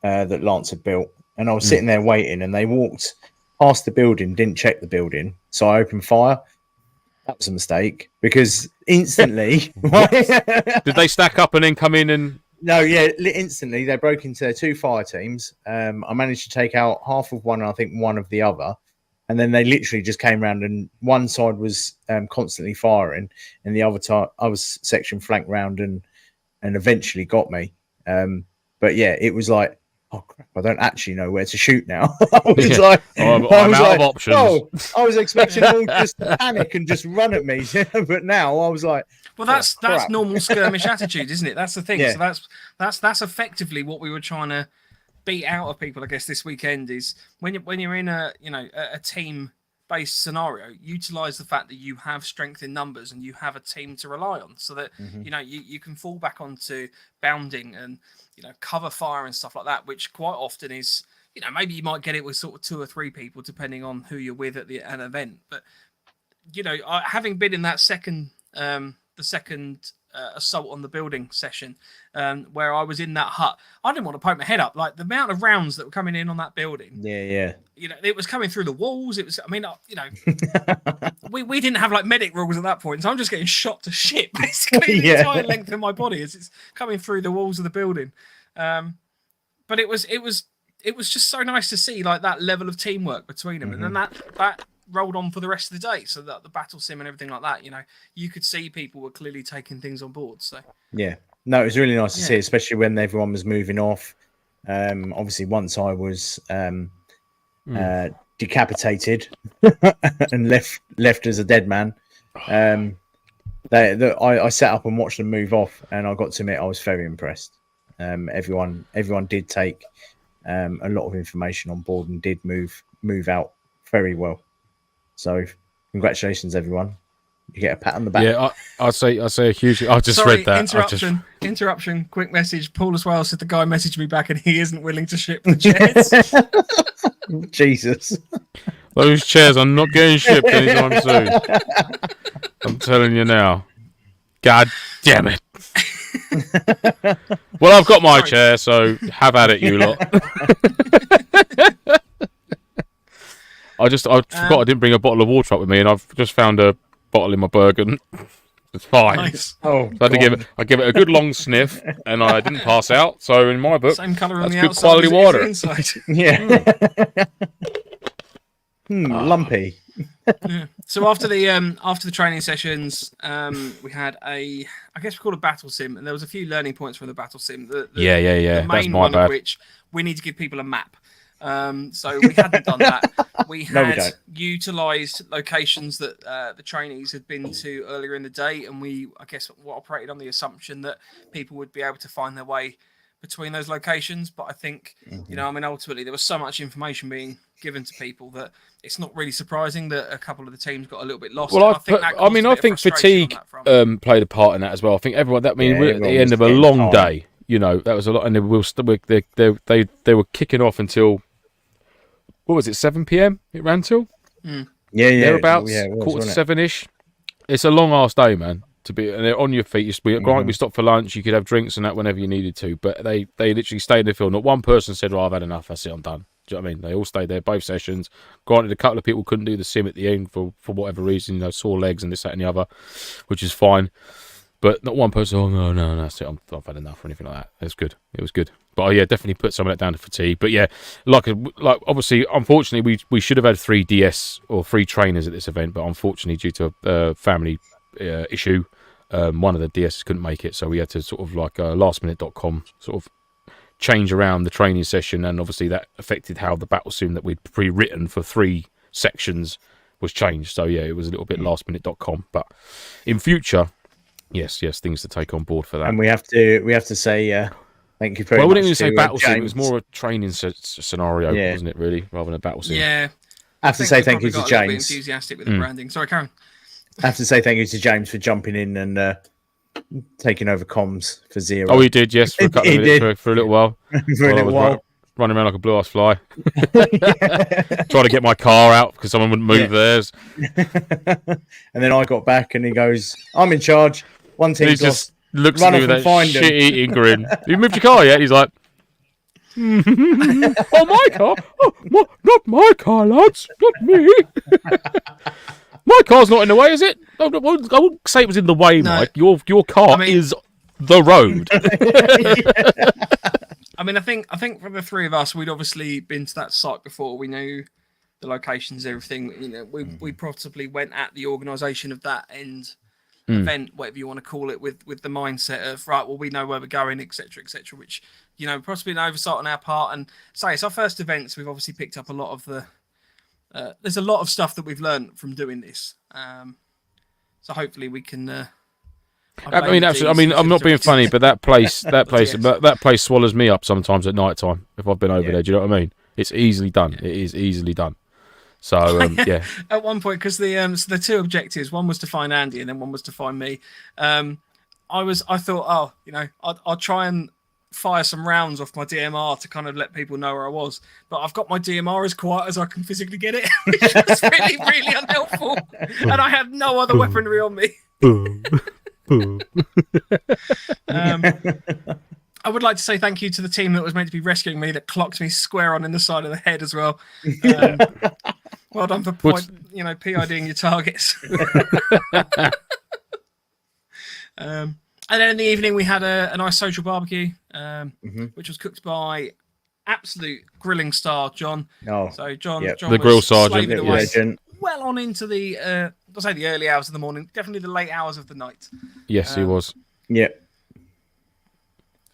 that Lance had built, and I was sitting there waiting, and they walked past the building, didn't check the building, so I opened fire. That was a mistake because instantly did they stack up and then come in and? No, yeah, instantly they broke into their two fire teams. I managed to take out half of one and I think one of the other. And then they literally just came around and one side was constantly firing and the other section flanked round and eventually got me. But yeah, it was like, oh crap, I don't actually know where to shoot now. I was like, I'm out of options. Oh, I was expecting them all just to panic and just run at me. But now I was like, well, that's normal skirmish attitude, isn't it? That's the thing. Yeah. So that's effectively what we were trying to beat out of people, I guess, this weekend is when you're in a team based scenario, utilize the fact that you have strength in numbers and you have a team to rely on, so that you can fall back onto bounding and cover fire and stuff like that, which quite often is maybe you might get it with sort of 2 or 3 people depending on who you're with at an event, but having been in that second assault on the building session where I was in that hut, I didn't want to poke my head up. Like the amount of rounds that were coming in on that building, it was coming through the walls. It was, we didn't have like medic rules at that point, so I'm just getting shot to shit basically the entire length of my body as it's coming through the walls of the building. But it was just so nice to see like that level of teamwork between them, and then that rolled on for the rest of the day, so that the battle sim and everything like that, you could see people were clearly taking things on board. So no, it was really nice to see, especially when everyone was moving off. Obviously once I was decapitated and left as a dead man, I sat up and watched them move off, and I got to admit I was very impressed. Everyone did take a lot of information on board and did move out very well. So, congratulations, everyone! You get a pat on the back. Yeah, I say a huge. I just read that. Interruption. Quick message. Paul as well said the guy messaged me back, and he isn't willing to ship the jets. Jesus. Those chairs are not getting shipped anytime soon. I'm telling you now. God damn it. Well, I've got my chair, so have at it, you lot. I forgot I didn't bring a bottle of water up with me, and I've just found a bottle in my Bergen. It's fine. Nice. Oh, So I give it a good long sniff, and I didn't pass out. So in my book, Same colour on that's the good outside quality as it water. is the inside. Yeah. Lumpy. Yeah. So after the training sessions, we had I guess we called a battle sim, and there was a few learning points from the battle sim. The Yeah. The That's main my one bad. of which we need to give people a map. So we hadn't done that. We No, we had don't. utilised locations that the trainees had been to earlier in the day, and we operated on the assumption that people would be able to find their way between those locations. But I think ultimately there was so much information being given to people that it's not really surprising that a couple of the teams got a little bit lost. Well, I think fatigue played a part in that as well. I think everyone. We're at the end of a getting long tired. day. That was a lot, and they were kicking off until what was it? 7 p.m. It ran till Yeah. thereabouts, Yeah, it was, quarter to wasn't it? 7ish. It's a long ass day, man. To be and they're on your feet. We stopped for lunch. You could have drinks and that whenever you needed to, but they literally stayed in the field. Not one person said, "Well, I've had enough. That's it. I'm done." Do you know what I mean? They all stayed there, both sessions. Granted, a couple of people couldn't do the sim at the end for whatever reason, sore legs and this, that, and the other, which is fine. But not one person, oh, no, that's it. I've had enough or anything like that. It was good. But definitely put some of that down to fatigue. But yeah, like obviously, unfortunately, we should have had 3 DS or 3 trainers at this event, but unfortunately, due to a family issue, one of the DSs couldn't make it, so we had to sort of like lastminute.com sort of change around the training session, and obviously that affected how the battle sim that we'd pre-written for 3 sections was changed. So yeah, it was a little bit lastminute.com, but in future, yes, things to take on board for that. And we have to say thank you very much. I wouldn't even say to, battle sim; it James. was more a training scenario, wasn't it? Really, rather than a battle sim. Yeah. I have to say thank you to got a little bit James. enthusiastic with the branding. Sorry, Karen. I have to say thank you to James for jumping in and taking over comms for Zero. Oh, he did, yes, for a couple of minutes, for a little while. For a little while. Running around like a blue-ass fly. Trying to get my car out because someone wouldn't move theirs. And then I got back and he goes, I'm in charge. One team's He just lost. looks Run at me off with and that find him. shit-eating grin. You moved your car yet? He's like, oh, my car? Oh, not my car, lads. Not me. My car's not in the way, is it? I wouldn't say it was in the way, No. Mike. Your car is the road. I think for the 3 of us, we'd obviously been to that site before. We knew the locations, everything. We possibly went at the organisation of that event, whatever you want to call it, with the mindset of right. Well, we know where we're going, etc., which possibly an oversight on our part. And say it's our first event, so we've obviously picked up a lot of the. There's a lot of stuff that we've learned from doing this. So hopefully we can. Absolutely. I'm not being funny, but that place swallows me up sometimes at night time if I've been over there. Do you know what I mean? It's easily done. Yeah. It is easily done. So yeah. At one point, because the 2 objectives, one was to find Andy, and then one was to find me. I thought, I'll try and fire some rounds off my DMR to kind of let people know where I was, but I've got my DMR as quiet as I can physically get it, which was really, really unhelpful, and I had no other weaponry on me. I would like to say thank you to the team that was meant to be rescuing me that clocked me square on in the side of the head as well. Well done for PIDing your targets. And then in the evening we had a nice social barbecue, which was cooked by absolute grilling star John. Oh, so John the grill sergeant, legend. Well on into the I'll say the early hours of the morning, definitely the late hours of the night. Yes, he was. Yeah.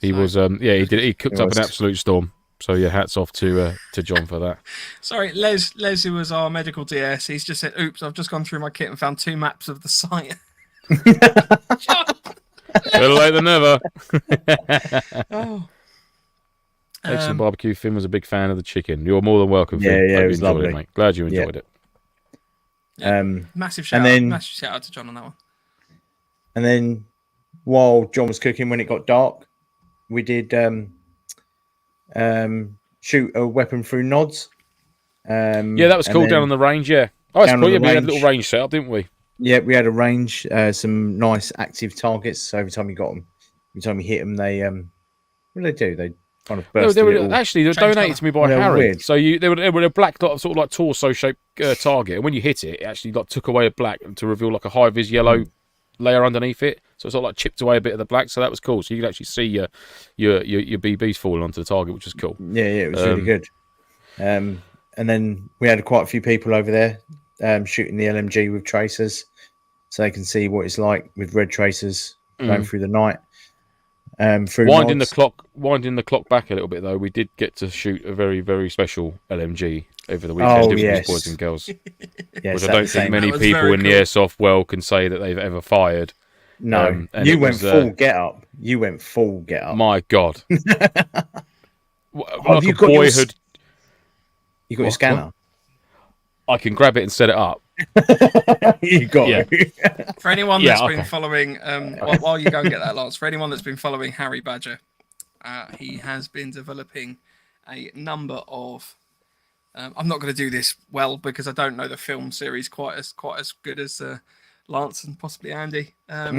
He was. He did. He cooked up an absolute storm. So yeah, hats off to John for that. Sorry, Les, who was our medical DS, he's just said, "Oops, I've just gone through my kit and found 2 maps of the site." Better late than never. Oh. Excellent barbecue. Finn was a big fan of the chicken. You're more than welcome. Yeah, Finn. yeah, Hope it you was enjoyed lovely. it, mate. Glad you enjoyed it. Massive shout out to John on that one. And then while John was cooking, when it got dark, we did shoot a weapon through nods. Yeah, that was and cool then down on the range. Yeah. Oh, it's down cool. on Yeah, the we had a range. little range set up, didn't we? Yeah, we had a range, some nice active targets. So every time you got them, every time you hit them, they what do they do? They kind of burst They a were little. actually they were Change donated colour. to me by Yeah, Harry. weird. So they were a black dot, sort of like torso shaped target, and when you hit it, it actually like took away the black to reveal like a high vis yellow layer underneath it. So it's sort of like chipped away a bit of the black. So that was cool. So you could actually see your BBs falling onto the target, which was cool. Yeah, it was really good. And then we had quite a few people over there shooting the LMG with tracers, so they can see what it's like with red tracers going through the night. Through Winding mods. the clock back a little bit though, we did get to shoot a very, very special LMG over the weekend, didn't we, yes. boys and girls? Yes, Which I don't think many That was people very in the cool. airsoft world can say that they've ever fired. No, and you it went was, full get up. You went full get up. My God. Have Like you a got your boyhood. You got your What? scanner. I can grab it and set it up. You got Yeah. it. For anyone Yeah, that's been okay. following, while you go and get that, Lance, for anyone that's been following Harry Badger, he has been developing a number of. I'm not going to do this well because I don't know the film series quite as good as Lance and possibly Andy. So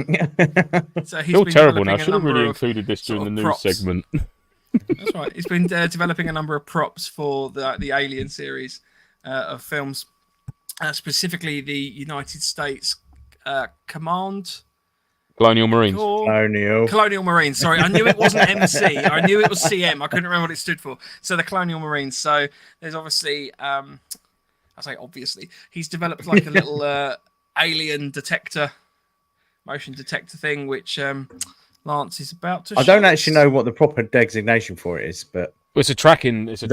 he's Feel been terrible now. developing a Should have really number of included this during sort the of news props. segment. That's right. He's been developing a number of props for the Alien series of films, specifically the United States Command Colonial Marines. Corps. O'Neill. Colonial Marines. Sorry, I knew it wasn't MC. I knew it was CM. I couldn't remember what it stood for. So the Colonial Marines. So there's obviously, I say obviously, he's developed like a little alien detector, motion detector thing, which Lance is about to. I don't show actually us. know what the proper designation for it is, but Well, it's a tracking unit sort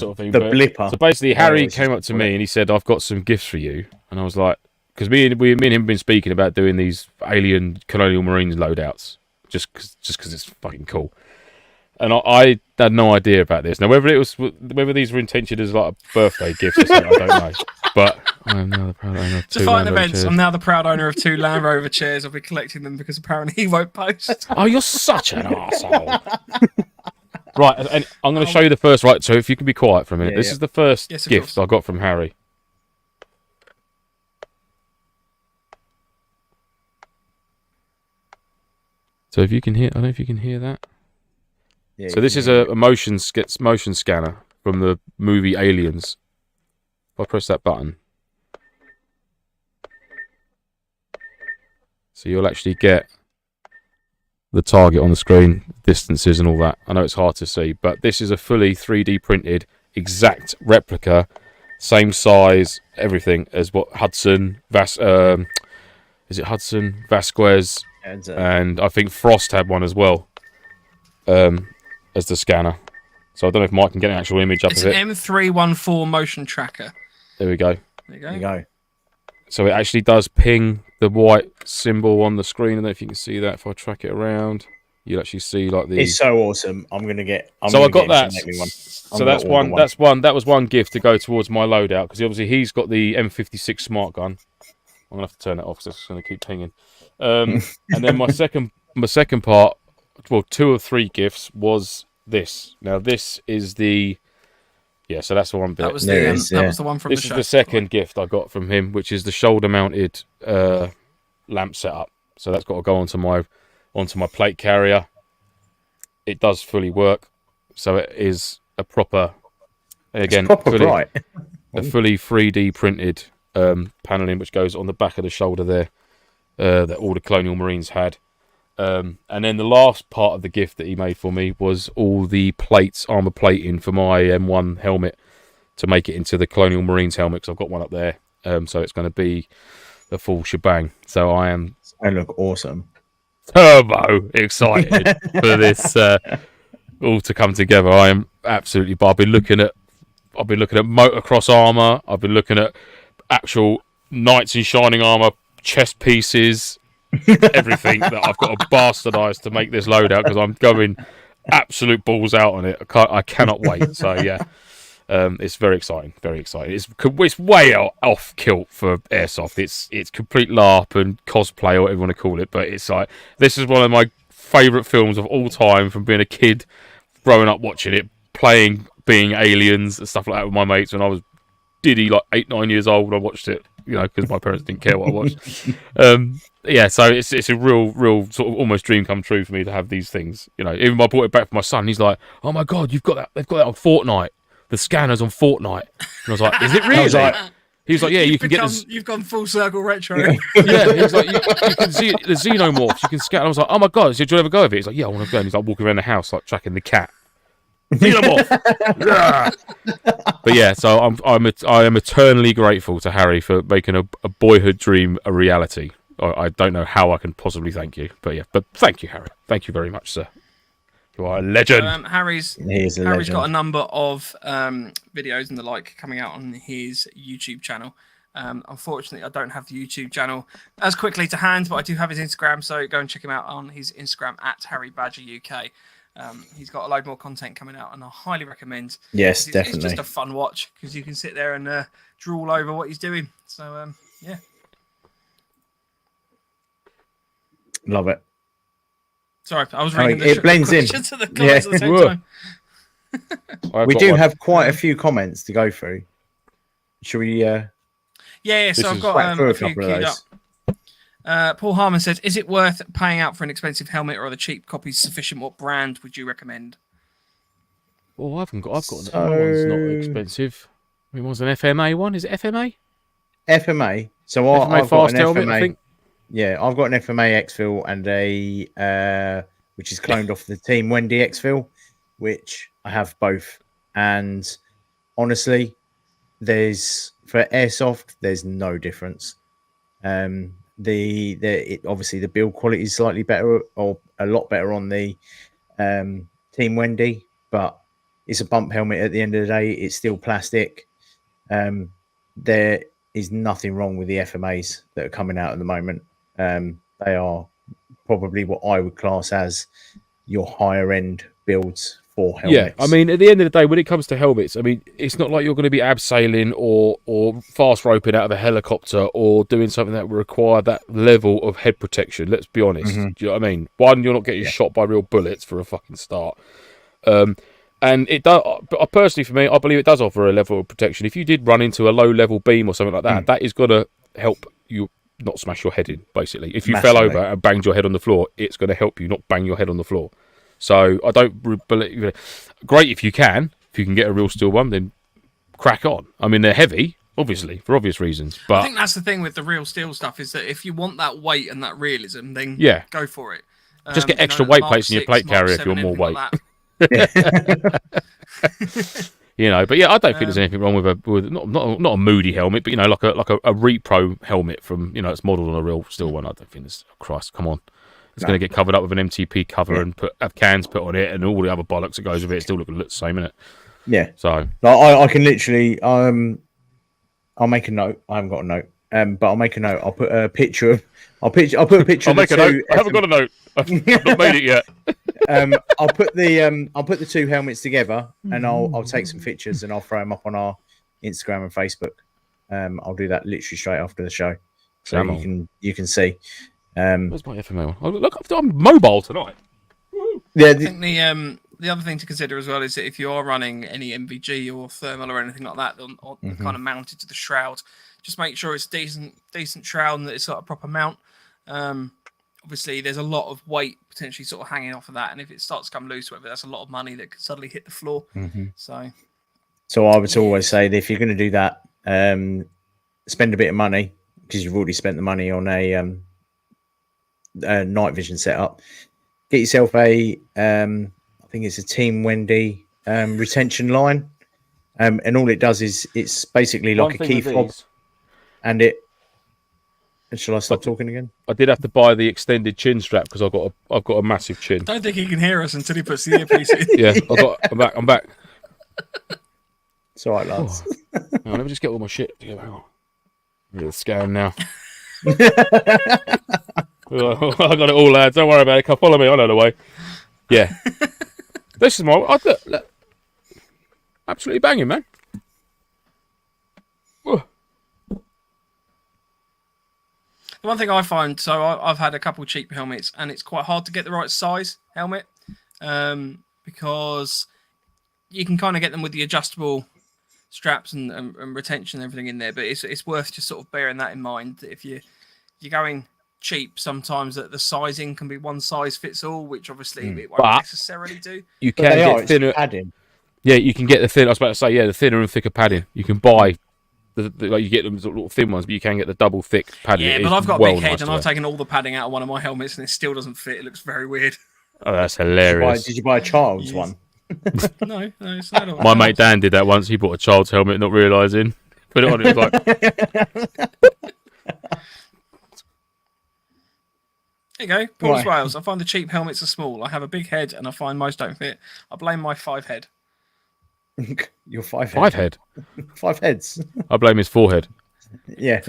of thing. the but- blipper. So basically, I Harry always came used up to to call me it. and he said, "I've got some gifts for you," and I was like, because me and him have been speaking about doing these alien Colonial Marines loadouts, just because it's fucking cool. And I had no idea about this. Now, whether these were intentioned as like a birthday gifts or something, I don't know. But I'm now the proud owner of two Define Land Rover events. chairs. I'm now the proud owner of 2 Land Rover chairs. I'll be collecting them because apparently he won't post. Oh, you're such an arsehole. Right, and I'm going to show you the first. Right, so if you can be quiet for a minute. Yeah, This yeah. is the first Yes, of gift course. I got from Harry. So if you can hear, I don't know if you can hear that. Yeah, So this is a motion scanner from the movie Aliens. If I press that button, so you'll actually get the target on the screen, distances and all that. I know it's hard to see, but this is a fully 3D printed, exact replica, same size, everything as what Hudson, is it Hudson, Vasquez, and I think Frost had one as well, as the scanner. So I don't know if Mike can get an actual image up It's of an it. M314 motion tracker. There we go. There you go. There you go. So it actually does ping the white symbol on the screen. I don't know if you can see that. If I track it around, you'll actually see like the. It's so awesome. I'm gonna get. So I got that. One. So that's one. That's one. That was one gift to go towards my loadout because obviously he's got the M56 smart gun. I'm gonna have to turn it off because it's gonna keep pinging. And then my second part, well, 2 or 3 gifts was this. Now this is the. Yeah, so that's the one bit. That was There the it is, that was the one from This the is show. the second gift I got from him, which is the shoulder-mounted lamp setup. So that's got to go onto my plate carrier. It does fully work, so it is a proper, again, It's proper bright. a fully 3D printed paneling, which goes on the back of the shoulder there, that all the Colonial Marines had. And then the last part of the gift that he made for me was all the plates, armor plating for my M1 helmet to make it into the Colonial Marines helmet, because I've got one up there. So it's going to be a full shebang. So I am They look awesome. turbo excited for this all to come together. I am absolutely. I've been looking at motocross armor. I've been looking at actual knights in shining armor, chest pieces, everything that I've got to bastardize to make this loadout because I'm going absolute balls out on it. I cannot wait. So yeah, it's very exciting. Very exciting. It's way off kilt for airsoft. It's complete LARP and cosplay or whatever you want to call it. But it's like this is one of my favourite films of all time. From being a kid, growing up watching it, being aliens and stuff like that with my mates when I was diddy, like 8, 9 years old when I watched it, you know, because my parents didn't care what I watched. Yeah, so it's a real sort of almost dream come true for me to have these things. You know, even when I brought it back for my son, he's like, "Oh my god, you've got that! They've got that on Fortnite. The scanners on Fortnite." And I was like, "Is it really?" He was like, "Yeah, you can get this." You've gone full circle retro. Yeah, he was like, you can see the xenomorphs. You can scan. I was like, "Oh my god, so do you ever go with it?" He's like, "Yeah, I want to go." And he's like walking around the house like tracking the cat. Xenomorph. Yeah. But yeah, so I am eternally grateful to Harry for making a boyhood dream a reality. I don't know how I can possibly thank you, but yeah, but thank you, Harry. Thank you very much, sir. You are a legend. So, Harry's got a number of videos and the like coming out on his YouTube channel. Unfortunately, I don't have the YouTube channel as quickly to hand, but I do have his Instagram, so go and check him out on his Instagram at Harry Badger UK. He's got a load more content coming out, and I highly recommend. Yes, It's definitely. just a fun watch because you can sit there and drool over what he's doing. So, yeah. Love it. Sorry, I was reading it blends in. to the comments at the same time. We do have quite a few comments to go through. Should we? Yeah. So I've got a few queued up. Paul Harmon says, "Is it worth paying out for an expensive helmet, or are the cheap copies sufficient? What brand would you recommend?" Oh, I've got one's not expensive. I mean, one's an FMA one. Is it FMA? FMA. So FMA I've got fast an helmet, FMA. I think. Yeah, I've got an FMA Xfil and a which is cloned off the Team Wendy Xfil, which I have both. And honestly, for Airsoft, there's no difference. Obviously the build quality is slightly better or a lot better on the Team Wendy, but it's a bump helmet at the end of the day. It's still plastic. There is nothing wrong with the FMAs that are coming out at the moment. They are probably what I would class as your higher end builds for helmets. Yeah, I mean, at the end of the day, when it comes to helmets, I mean, it's not like you're going to be abseiling or fast roping out of a helicopter or doing something that will require that level of head protection. Let's be honest. Do you know what I mean? One, you're not getting shot by real bullets for a fucking start. And it does. But personally, for me, I believe it does offer a level of protection. If you did run into a low-level beam or something like that, that is going to help you not smash your head in. Basically, if you fell over and banged your head on the floor, it's going to help you not bang your head on the floor. So I don't believe. Great if you can get a real steel one, then crack on. I mean, they're heavy, obviously, for obvious reasons. But I think that's the thing with the real steel stuff is that if you want that weight and that realism, then go for it. Just get extra weight plates in your plate carrier if you want more weight. You know, but yeah, I don't think there's anything wrong with not a Moody helmet, but you know, like a repro helmet from, you know, it's modelled on a real steel one. I don't think there's, Christ, come on. It's going to get covered up with an MTP cover and have cans put on it and all the other bollocks that goes with it. It's still looking the same, isn't it? Yeah. So I can literally, I'll make a note. I haven't got a note, but I'll make a note. I'll put a picture of. I'll put a picture. I'll make a note. I haven't got a note. I've not made it yet. I'll put the two helmets together and I'll take some pictures and I'll throw them up on our Instagram and Facebook. I'll do that literally straight after the show, so you can see. Where's my FMA one? Look, I'm mobile tonight. Yeah, I think the other thing to consider as well is that if you are running any MVG or thermal or anything like that, or kind of mounted to the shroud, just make sure it's decent shroud and that it's got a proper mount. Obviously, there's a lot of weight potentially sort of hanging off of that, and if it starts to come loose, whatever, that's a lot of money that could suddenly hit the floor. So I would always say that if you're going to do that, spend a bit of money because you've already spent the money on a night vision setup. Get yourself I think it's a Team Wendy retention line, and all it does is it's basically like a key fob, and it. And shall I stop talking again? I did have to buy the extended chin strap because I've got a massive chin. I don't think he can hear us until he puts the earpiece in. Yeah, I'm back. It's all right, lads. Let me just get all my shit together. Hang on. Get the scan now. I got it all, lads. Don't worry about it. Come follow me. I know the way. Yeah. This is look, absolutely banging, man. Whoa. The one thing I find, so I've had a couple cheap helmets, and it's quite hard to get the right size helmet because you can kind of get them with the adjustable straps and retention and everything in there. But it's worth just sort of bearing that in mind. That if you're going cheap, sometimes that the sizing can be one size fits all, which obviously it won't necessarily do. You can get thinner padding. Yeah, you can get the thin. I was about to say, the thinner and thicker padding. You can buy like you get them little thin ones, but you can get the double thick padding. Yeah, but I've got a big head, and I've taken all the padding out of one of my helmets, and it still doesn't fit. It looks very weird. Oh, that's hilarious. Did you buy a child's one? No, it's not. My mate Dan did that once. He bought a child's helmet, not realising. Put it on. It was like. There you go, Paul's Wales. I find the cheap helmets are small. I have a big head, and I find most don't fit. I blame my 5 head. Your 5 head. 5 head. 5 heads. I blame his forehead. Yeah.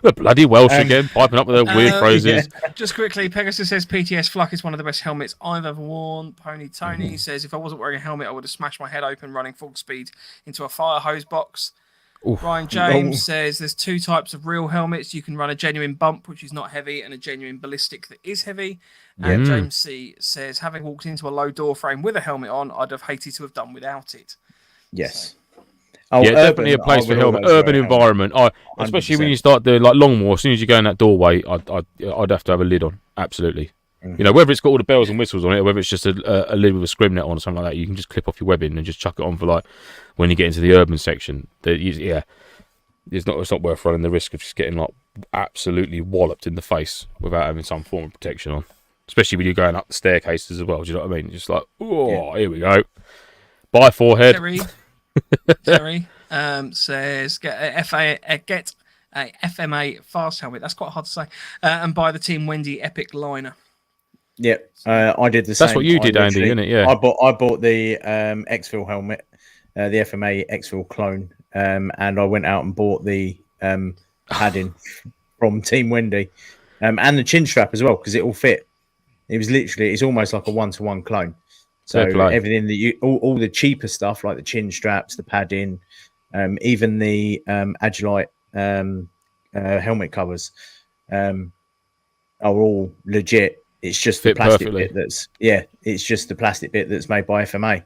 The bloody Welsh again, piping up with their weird phrases. Yeah. Just quickly, Pegasus says PTS Fluck is one of the best helmets I've ever worn. Pony Tony says if I wasn't wearing a helmet, I would have smashed my head open running full speed into a fire hose box. Oof. Ryan James says there's 2 types of real helmets. You can run a genuine bump, which is not heavy, and a genuine ballistic that is heavy. And James C says, having walked into a low door frame with a helmet on, I'd have hated to have done without it. Yes. So. Oh, yeah, definitely a place for helmet. Urban environment. Especially when you start doing like Longmoor, as soon as you go in that doorway, I'd have to have a lid on. Absolutely. You know, whether it's got all the bells and whistles on it, or whether it's just a lid with a scrim net on or something like that, you can just clip off your webbing and just chuck it on for like when you get into the urban section. It's not worth running the risk of just getting like absolutely walloped in the face without having some form of protection on. Especially when you're going up the staircases as well. Do you know what I mean? Just like, here we go. Bye, forehead. Terry says get a FMA fast helmet. That's quite hard to say. And buy the Team Wendy Epic liner. Yeah, I did the same. That's what you did, Andy, isn't it? Yeah. I bought the Exfil helmet, the FMA Exfil clone, and I went out and bought the padding from Team Wendy, and the chin strap as well because it all fit. It was literally, it's almost like a 1-to-1 clone. So everything that all the cheaper stuff like the chin straps, the padding, even the Agilite helmet covers, are all legit. It's just the plastic bit it's just the plastic bit that's made by FMA.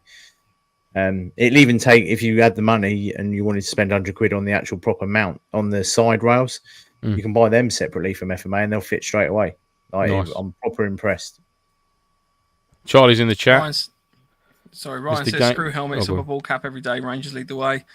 It'll even take, if you had the money and you wanted to spend £100 on the actual proper mount on the side rails, you can buy them separately from FMA and they'll fit straight away. Nice. I'm proper impressed. Charlie's in the chat. Ryan says screw helmets of a ball cap every day. Rangers lead the way.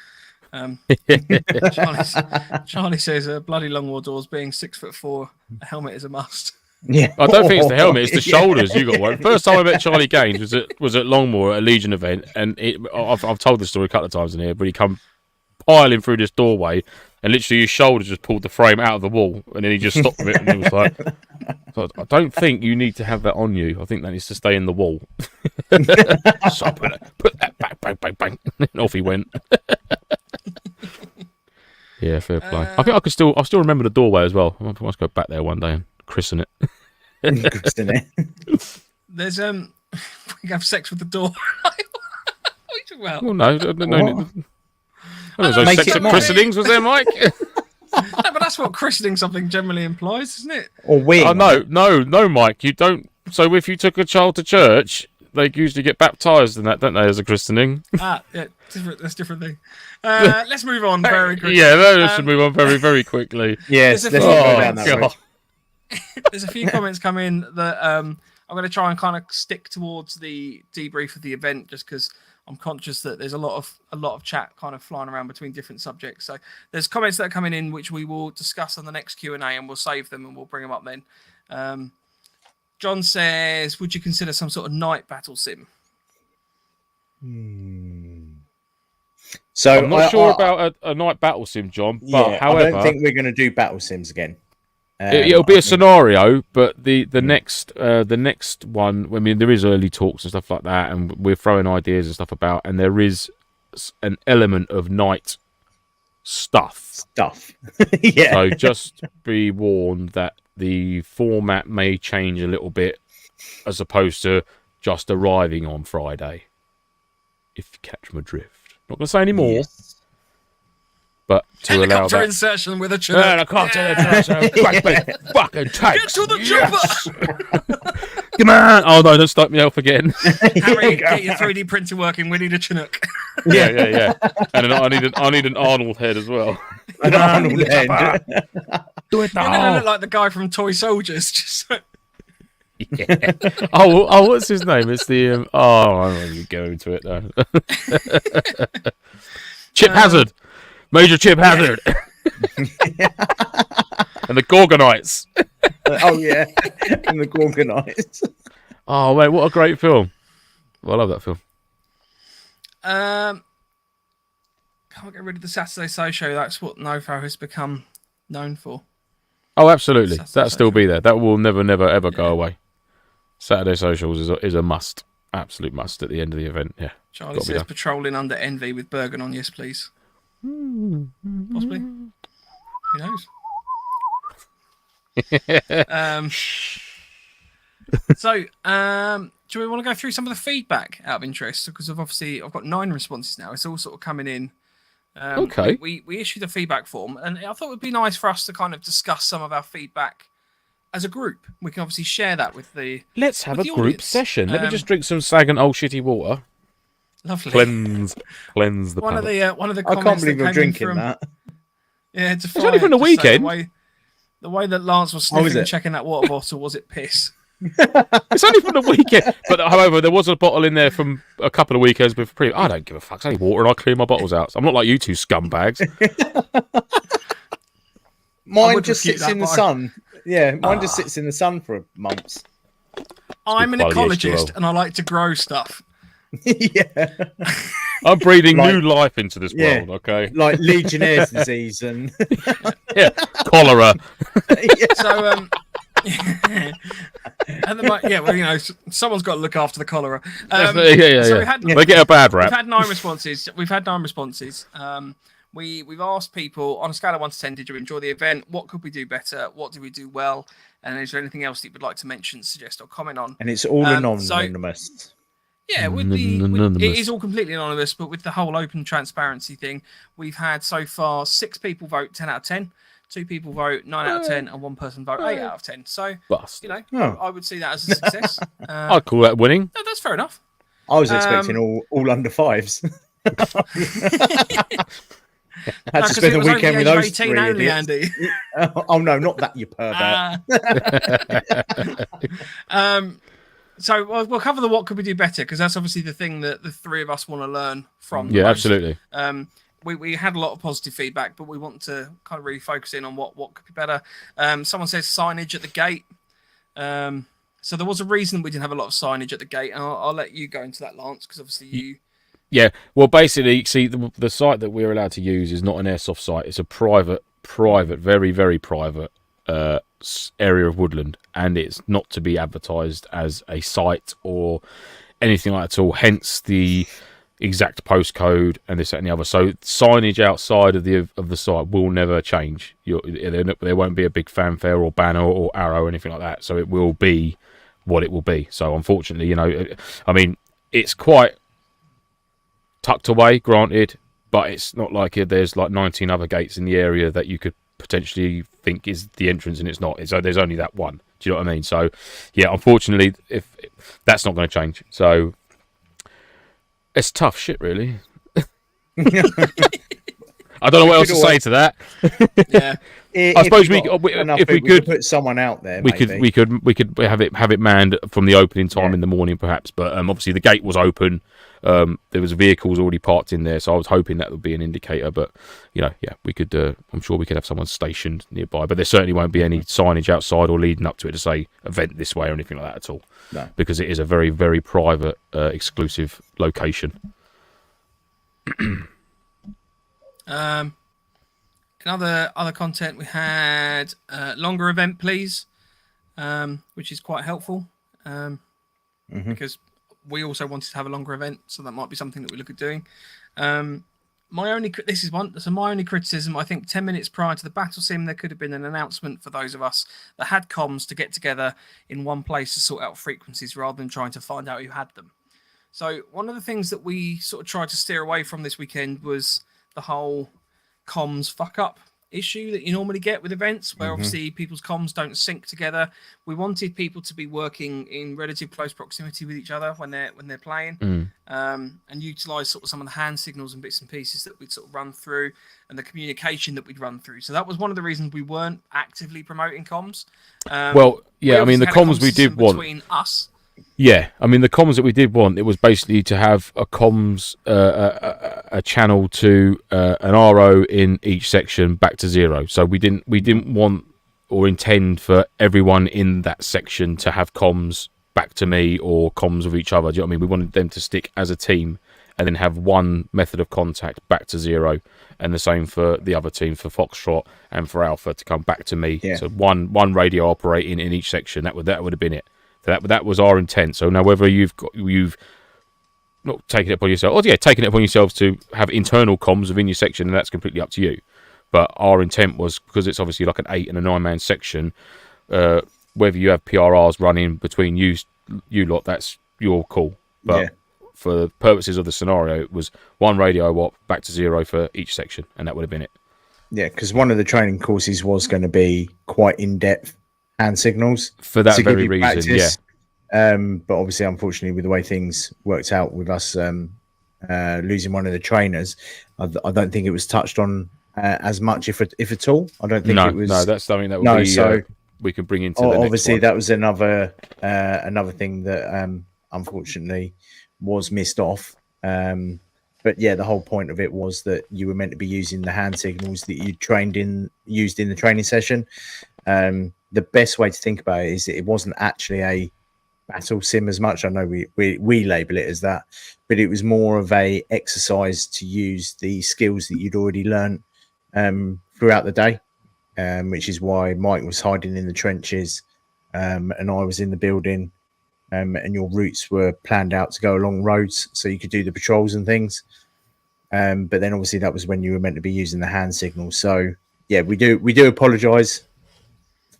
Charlie says bloody Longmoor doors being 6'4", a helmet is a must. Yeah, I don't think it's the helmet; it's the shoulders. You got one. First time I met Charlie Gaines was at Longmoor at a Legion event, and I've told this story a couple of times in here. But he come piling through this doorway, and literally his shoulders just pulled the frame out of the wall, and then he just stopped with it, and he was like, "I don't think you need to have that on you. I think that needs to stay in the wall." So I put that back, bang, bang, bang, and off he went. Yeah, fair play. I think I'll still remember the doorway as well. I must go back there one day and christen it. There's we have sex with the door. What are you talking about? Well, no. There's no sex at christenings, was there, Mike? No, but that's what christening something generally implies, isn't it? Or wing. Oh, no, Mike. You don't. So if you took a child to church, they usually get baptised and that, don't they, as a christening? Yeah, that's a different thing. Let's move on very quickly. Yeah, let's move on very, very quickly. Yes, let's go down that road. There's a few comments come in that I'm going to try and kind of stick towards the debrief of the event, just because I'm conscious that there's a lot of chat kind of flying around between different subjects. So there's comments that are coming in which we will discuss on the next Q&A, and we'll save them and we'll bring them up then. John says, would you consider some sort of night battle sim? So I'm not sure about a night battle sim, John. But however, I don't think we're going to do battle sims again. It'll be a scenario, but the next one. I mean, there is early talks and stuff like that, and we're throwing ideas and stuff about, and there is an element of night stuff. Yeah. So just be warned that the format may change a little bit, as opposed to just arriving on Friday. If you catch my drift, not going to say any more. Yes. But to allow that insertion with a church. Helicopter insertion. Fucking take. Get to the chopper. Come on! Oh no, don't start me off again. Harry, get your 3D printer working. We need a Chinook. yeah. And then I need an Arnold head as well. An Arnold head. Do it You're gonna now. look like the guy from Toy Soldiers. Just like... Yeah. Oh, what's his name? It's the I don't want to go into it though. Chip Hazard, Major Chip Hazard, and the Gorgonites. Oh yeah, and the Gorgonites. Oh mate, what a great film! Well, I love that film. Can't get rid of the Saturday Social. That's what NoFo has become known for. Oh, absolutely, Saturday that'll still Social. be there. That will never, ever go away. Saturday socials is a must, absolute must at the end of the event. Yeah, Charlie gotta be says done. patrolling under envy with Bergen on. Yes, please. Possibly. Who knows? So, do we want to go through some of the feedback out of interest? Because I've got 9 responses now. It's all sort of coming in. Okay. We issued a feedback form, and I thought it would be nice for us to kind of discuss some of our feedback as a group. We can obviously share that with the. Let's have with a the group audience. session. Let me just drink some Sagan old shitty water. Lovely. Cleanse the one of palate. the I comments can't believe that you're came in drinking from, that. Yeah, it's only from the weekend. The way that Lance was Oh, is sniffing and it? checking that water bottle, was it piss? It's only from the weekend. But however, there was a bottle in there from a couple of weekends before. I don't give a fuck. It's only water, and I clean my bottles out. So I'm not like you two scumbags. Mine would just refute sits that, in the but sun. Yeah, mine just sits in the sun for months. I'm an quality ecologist H2O. and I like to grow stuff. Yeah, I'm breathing Like- new life into this Yeah. world. Okay. like Legionnaire's disease and Yeah. Cholera. So, at the someone's got to look after the cholera. Yeah. So we had, They get a bad we've rap. had 9 responses. We've asked people on a scale of 1 to 10, did you enjoy the event? What could we do better? What did we do well? And is there anything else that you would like to mention, suggest, or comment on? and it's all So- anonymous. Yeah, it is all completely anonymous, but with the whole open transparency thing, we've had so far 6 people vote 10 out of 10, 2 people vote 9 out of 10, and 1 person vote 8 out of 10. So, Bust. Oh. I would see that as a success. I'd call that winning. No, that's fair enough. I was expecting all under 5s. Had to spend the weekend with those 18 3 only, idiots. Andy. Oh no, not that, you pervert. So we'll cover the what could we do better, because that's obviously the thing that the 3 of us want to learn from. the Yeah, most. absolutely. We had a lot of positive feedback, but we want to kind of really focus in on what could be better. Someone says signage at the gate. So there was a reason we didn't have a lot of signage at the gate, and I'll let you go into that, Lance, because obviously you. Yeah. Well, basically, see, the site that we're allowed to use is not an airsoft site. It's a private, very, very private area of woodland, and it's not to be advertised as a site or anything like that at all. Hence the exact postcode and this, that, and the other. So signage outside of the site will never change. There won't be a big fanfare or banner or arrow or anything like that. So it will be what it will be. So unfortunately, I mean, it's quite tucked away, granted, but it's not like there's like 19 other gates in the area that you could potentially think is the entrance, and it's not. So there's only that one. Do you know what I mean? So yeah, unfortunately, if that's not going to change. So it's tough shit, really. I don't know what else to say to that. Yeah. I suppose if we could put someone out there, we maybe. could have it manned from the opening time in the morning, perhaps. But obviously the gate was open. There was vehicles already parked in there, so I was hoping that would be an indicator. But we could. I'm sure we could have someone stationed nearby. But there certainly won't be any signage outside or leading up to it to say event this way or anything like that at all. No, because it is a very, very private, exclusive location. In other content, we had longer event, please, which is quite helpful because we also wanted to have a longer event, so that might be something that we look at doing. My only criticism. I think 10 minutes prior to the battle sim, there could have been an announcement for those of us that had comms to get together in one place to sort out frequencies rather than trying to find out who had them. So one of the things that we sort of tried to steer away from this weekend was the whole comms fuck up. issue that you normally get with events, where Mhm. obviously people's comms don't sync together. We wanted people to be working in relative close proximity with each other when they're playing, and utilize sort of some of the hand signals and bits and pieces that we'd sort of run through, and the communication that we'd run through. So that was one of the reasons we weren't actively promoting comms. Well, yeah, I mean, the comms we did want between us. Yeah, I mean the comms that we did want, it was basically to have a comms a channel to an RO in each section back to 0. So we didn't want or intend for everyone in that section to have comms back to me or comms with each other. Do you know what I mean? We wanted them to stick as a team and then have one method of contact back to 0, and the same for the other team, for Foxtrot and for Alpha, to come back to me. Yeah. So one radio operating in each section. That would have been it. That was our intent. So now whether you've not taken it upon yourself, or taken it upon yourselves to have internal comms within your section, and that's completely up to you. But our intent was, because it's obviously like an 8 and a 9-man section, whether you have PRRs running between you lot, that's your call. But for the purposes of the scenario, it was one radio op back to 0 for each section, and that would have been it. Yeah, because one of the training courses was going to be quite in-depth hand signals For that to very give you reason, practice. But obviously, unfortunately, with the way things worked out with us losing one of the trainers, I don't think it was touched on as much, if at all. I don't think it was. No, that's something that would be. So we can bring into the next obviously one. that was another thing that unfortunately was missed off. But yeah, the whole point of it was that you were meant to be using the hand signals that you used in the training session. The best way to think about it is that it wasn't actually a battle sim as much. I know we label it as that, but it was more of a exercise to use the skills that you'd already learned throughout the day, which is why Mike was hiding in the trenches and I was in the building, and your routes were planned out to go along roads so you could do the patrols and things. But then obviously that was when you were meant to be using the hand signals. So yeah, we do apologize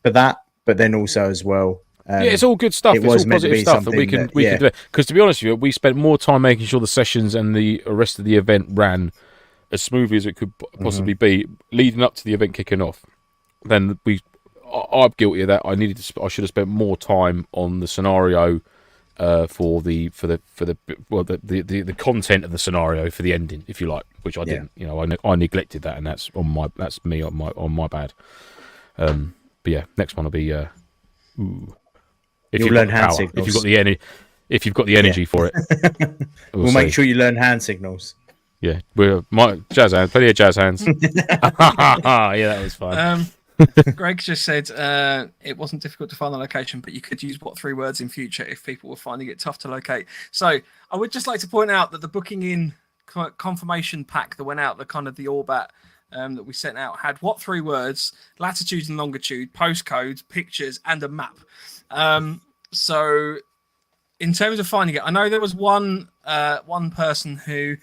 for that, but then also as well, it's all good stuff. It's all positive stuff that we can do it. Because to be honest with you, we spent more time making sure the sessions and the rest of the event ran as smoothly as it could possibly be, leading up to the event kicking off. Then I'm guilty of that. I should have spent more time on the scenario for the content of the scenario for the ending, if you like, which I didn't. You know, I neglected that, and that's me on my bad. But yeah, next one will be. If you'll learn hand signals. If you've got the energy for it, we'll make sure you learn hand signals. Yeah, we're jazz hands, plenty of jazz hands. Yeah, that was fun. Greg just said it wasn't difficult to find the location, but you could use what 3 words in future if people were finding it tough to locate. So I would just like to point out that the booking in confirmation pack that went out, the kind of the Orbat that we sent out, had what 3 words: latitude and longitude, postcodes, pictures, and a map. So in terms of finding it, I know there was one person who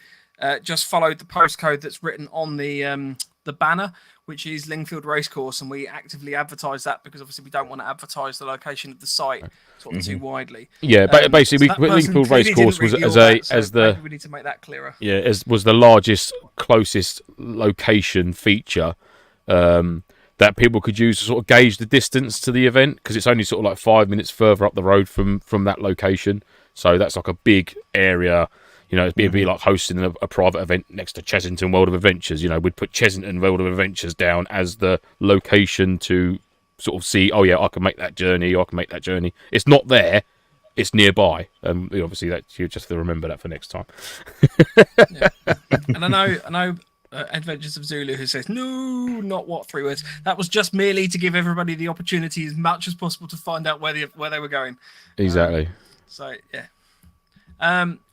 just followed the postcode that's written on the banner, which is Lingfield Racecourse, and we actively advertise that because obviously we don't want to advise the location of the site sort of too widely. Yeah, but basically, so Lingfield Racecourse was we need to make that clearer. Yeah, was the largest, closest location feature that people could use to sort of gauge the distance to the event, because it's only sort of like 5 minutes further up the road from that location. So that's like a big area. You know, it'd be like hosting a private event next to Chesington World of Adventures. You know, we'd put Chesington World of Adventures down as the location to sort of see, oh yeah, I can make that journey, or I can make that journey. It's not there, it's nearby. Obviously, that you just have to remember that for next time. Yeah. And I know Adventures of Zulu, who says, no, not what 3 words. That was just merely to give everybody the opportunity as much as possible to find out where they were going. Exactly. So, yeah.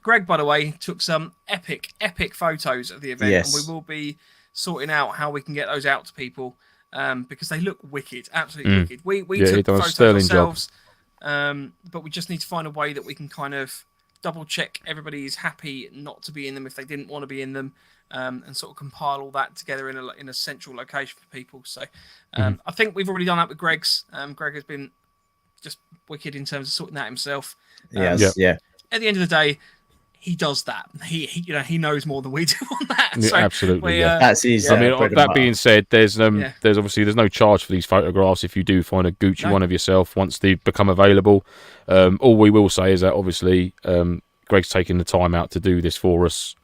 Greg, by the way, took some epic photos of the event, and we will be sorting out how we can get those out to people, because they look wicked, absolutely wicked. We took photos ourselves, but we just need to find a way that we can kind of double check everybody is happy not to be in them if they didn't want to be in them, and sort of compile all that together in a central location for people. So I think we've already done that with Greg's. Greg has been just wicked in terms of sorting that himself. Yeah. At the end of the day, he does that. He knows more than we do on that. Yeah, So absolutely, yeah. That's his. I mean, bread and that butter. being said, there's obviously no charge for these photographs if you do find a Gucci one of yourself once they become available. All we will say is that obviously Greg's taking the time out to do this for us,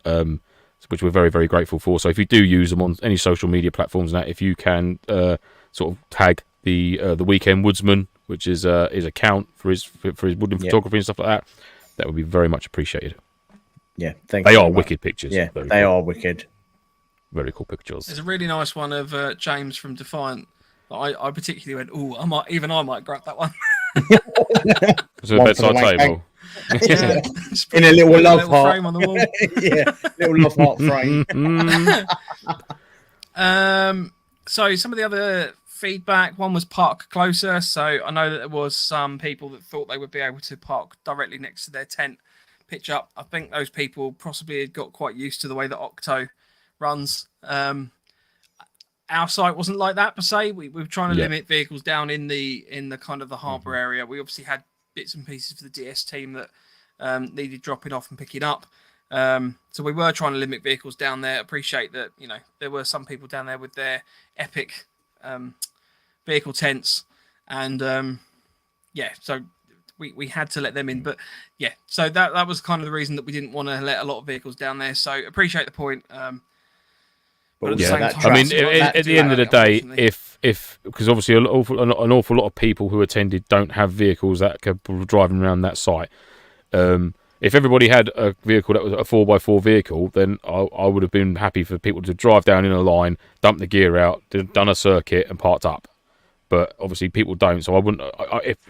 which we're very, very grateful for. So if you do use them on any social media platforms, and that if you can sort of tag the Weekend Woodsman, which is his account for his woodland photography and stuff like that, that would be very much appreciated. Yeah, thank They you are very much. wicked pictures. Yeah, Very they cool. are wicked. Very cool pictures. There's a really nice one of James from Defiant. That I particularly went, oh, I might grab that one. It's a One for the bedside wank table. Yeah. In a little love heart. frame on the wall. Yeah, little love heart frame. So some of the other feedback, one was park closer. So I know that there was some people that thought they would be able to park directly next to their tent, pitch up. I think those people possibly had got quite used to the way that Octo runs. Our site wasn't like that per se. We were trying to limit vehicles down in the kind of the harbour area. We obviously had bits and pieces for the DS team that needed dropping off and picking up. So we were trying to limit vehicles down there. Appreciate that, there were some people down there with their epic vehicle tents, and so we had to let them in. But so that was kind of the reason that we didn't want to let a lot of vehicles down there. So appreciate the point. But at the same time, I mean, at the end of the day, if because obviously an awful lot of people who attended don't have vehicles that could be driving around that site. If everybody had a vehicle that was a 4x4 vehicle, then I would have been happy for people to drive down in a line, dump the gear out, done a circuit, and parked up. But obviously people don't, so I wouldn't.